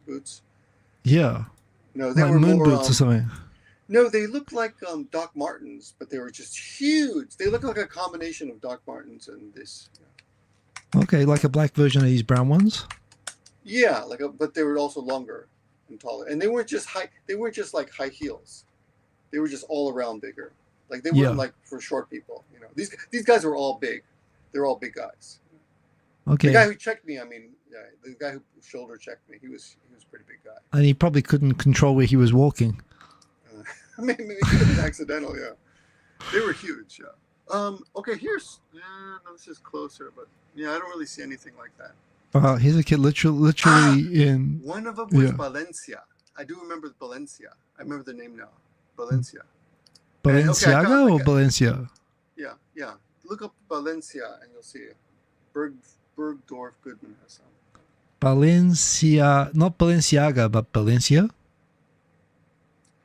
boots. Yeah. No, they like were moon more, boots or something. No, they look like Doc Martens, but they were just huge. They look like a combination of Doc Martens and this. Yeah. Okay, like a black version of these brown ones. Yeah, but they were also longer and taller, and they weren't just high. They weren't just like high heels. They were just all around bigger. Like they weren't like for short people. You know, these guys were all big. They're all big guys. Okay. The guy who checked me, the guy who shoulder checked me, he was a pretty big guy. And he probably couldn't control where he was walking. Maybe it could have been accidental, yeah. They were huge, yeah. Okay, here's this is closer, but yeah, I don't really see anything like that. Here's a kid literally in. One of them was Valencia. I do remember Valencia. I remember the name now. Valencia. Balenciaga or Valencia? Yeah. Look up Valencia and you'll see it. Bergdorf Goodman has some. Valencia, not Balenciaga, but Valencia.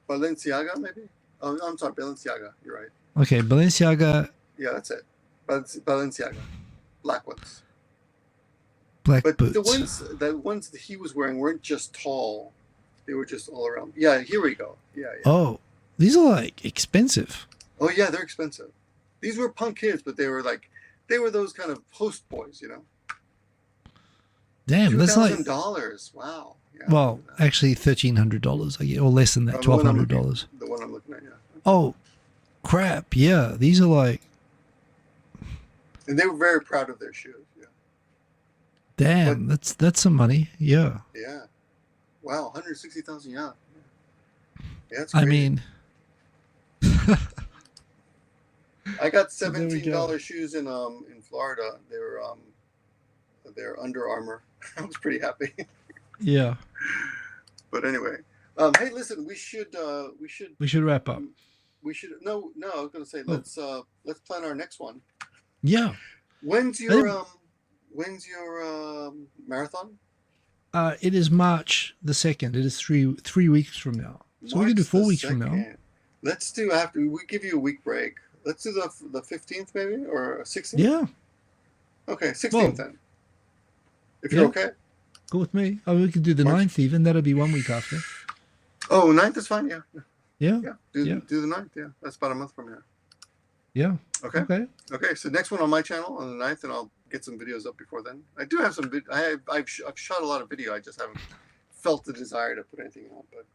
Balenciaga, maybe? Oh, I'm sorry, Balenciaga. You're right. Okay, Balenciaga. Yeah, that's it. Balenciaga. Black ones. Black but boots. The ones that he was wearing weren't just tall. They were just all around. Yeah, here we go. Yeah. Oh, these are like expensive. Oh, yeah, they're expensive. These were punk kids, but they were those kind of post boys, you know? Damn, that's like $2,000. Wow. Yeah, well, actually $1,300, or less than that, $1,200. The one I'm looking at, yeah. Oh, crap! Yeah, these are like. And they were very proud of their shoes. Yeah. Damn, that's some money. Yeah. Yeah. Wow, 160,000. Yeah. Yeah, that's I great. mean. I got $17 shoes in Florida. They were their Under Armour. I was pretty happy. Yeah. But anyway, hey, listen, we should wrap up. we should no. I was gonna say let's plan our next one. Yeah. When's your marathon? It is March the 2nd. It is three weeks from now. So we can do 4 weeks from now. Let's do after we give you a week break. Let's do the 15th maybe or 16th. Yeah. Okay, 16th then. If you're okay. Go with me. Oh, we could do the 9th even. That'll be 1 week after. Oh, 9th is fine. Yeah. Yeah. Do the 9th. Yeah, that's about a month from now. Yeah. Okay. So next one on my channel on the 9th, and I'll get some videos up before then. I do have some. I've shot a lot of video. I just haven't felt the desire to put anything out. But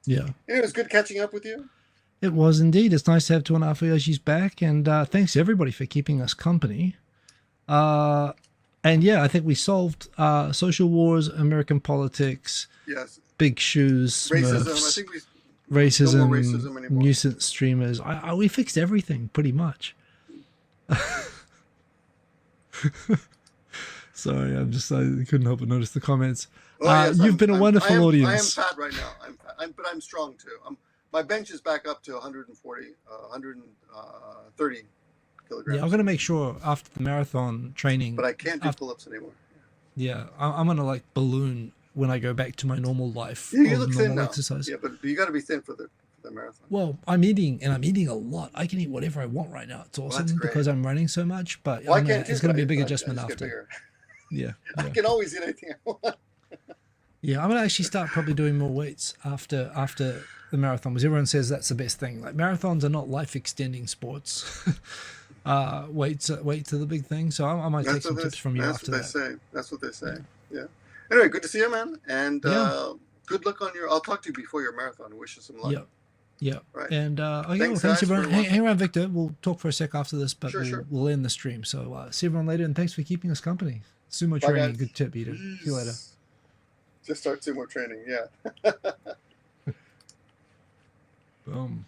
yeah, it was good catching up with you. It was indeed. It's nice to have 2.5 Oyajis back, and thanks to everybody for keeping us company. And yeah, I think we solved social wars, American politics, yes, big shoes, racism. Smurfs, I think racism, no more racism anymore. Nuisance streamers. We fixed everything pretty much. Sorry, I couldn't help but notice the comments. Yes, you've been a wonderful audience. I am fat right now. I'm fat, but I'm strong too. My bench is back up to 140, 130 kilograms. Yeah, I'm going to make sure after the marathon training. But I can't do pull-ups anymore. Yeah, I'm going to like balloon when I go back to my normal life. You look thin now. Exercise. Yeah, but you got to be thin for the marathon. Well, I'm eating a lot. I can eat whatever I want right now. It's awesome because I'm running so much. But it's going to be a big adjustment after. Yeah, I can always eat anything I want. Yeah, I'm going to actually start probably doing more weights after the marathon, because everyone says that's the best thing. Like, marathons are not life-extending sports. Weights are the big thing. So I might take some tips from you after that. That's what they say. Yeah. Anyway, good to see you, man. And good luck on I'll talk to you before your marathon. Wish you some luck. Yeah. Right. And thanks everyone. Hang around, Victor. We'll talk for a sec after this, but sure. we'll end the stream. So see everyone later, and thanks for keeping us company. Sumo training, good tip, Peter. See you later. Just start sumo training, yeah. Boom.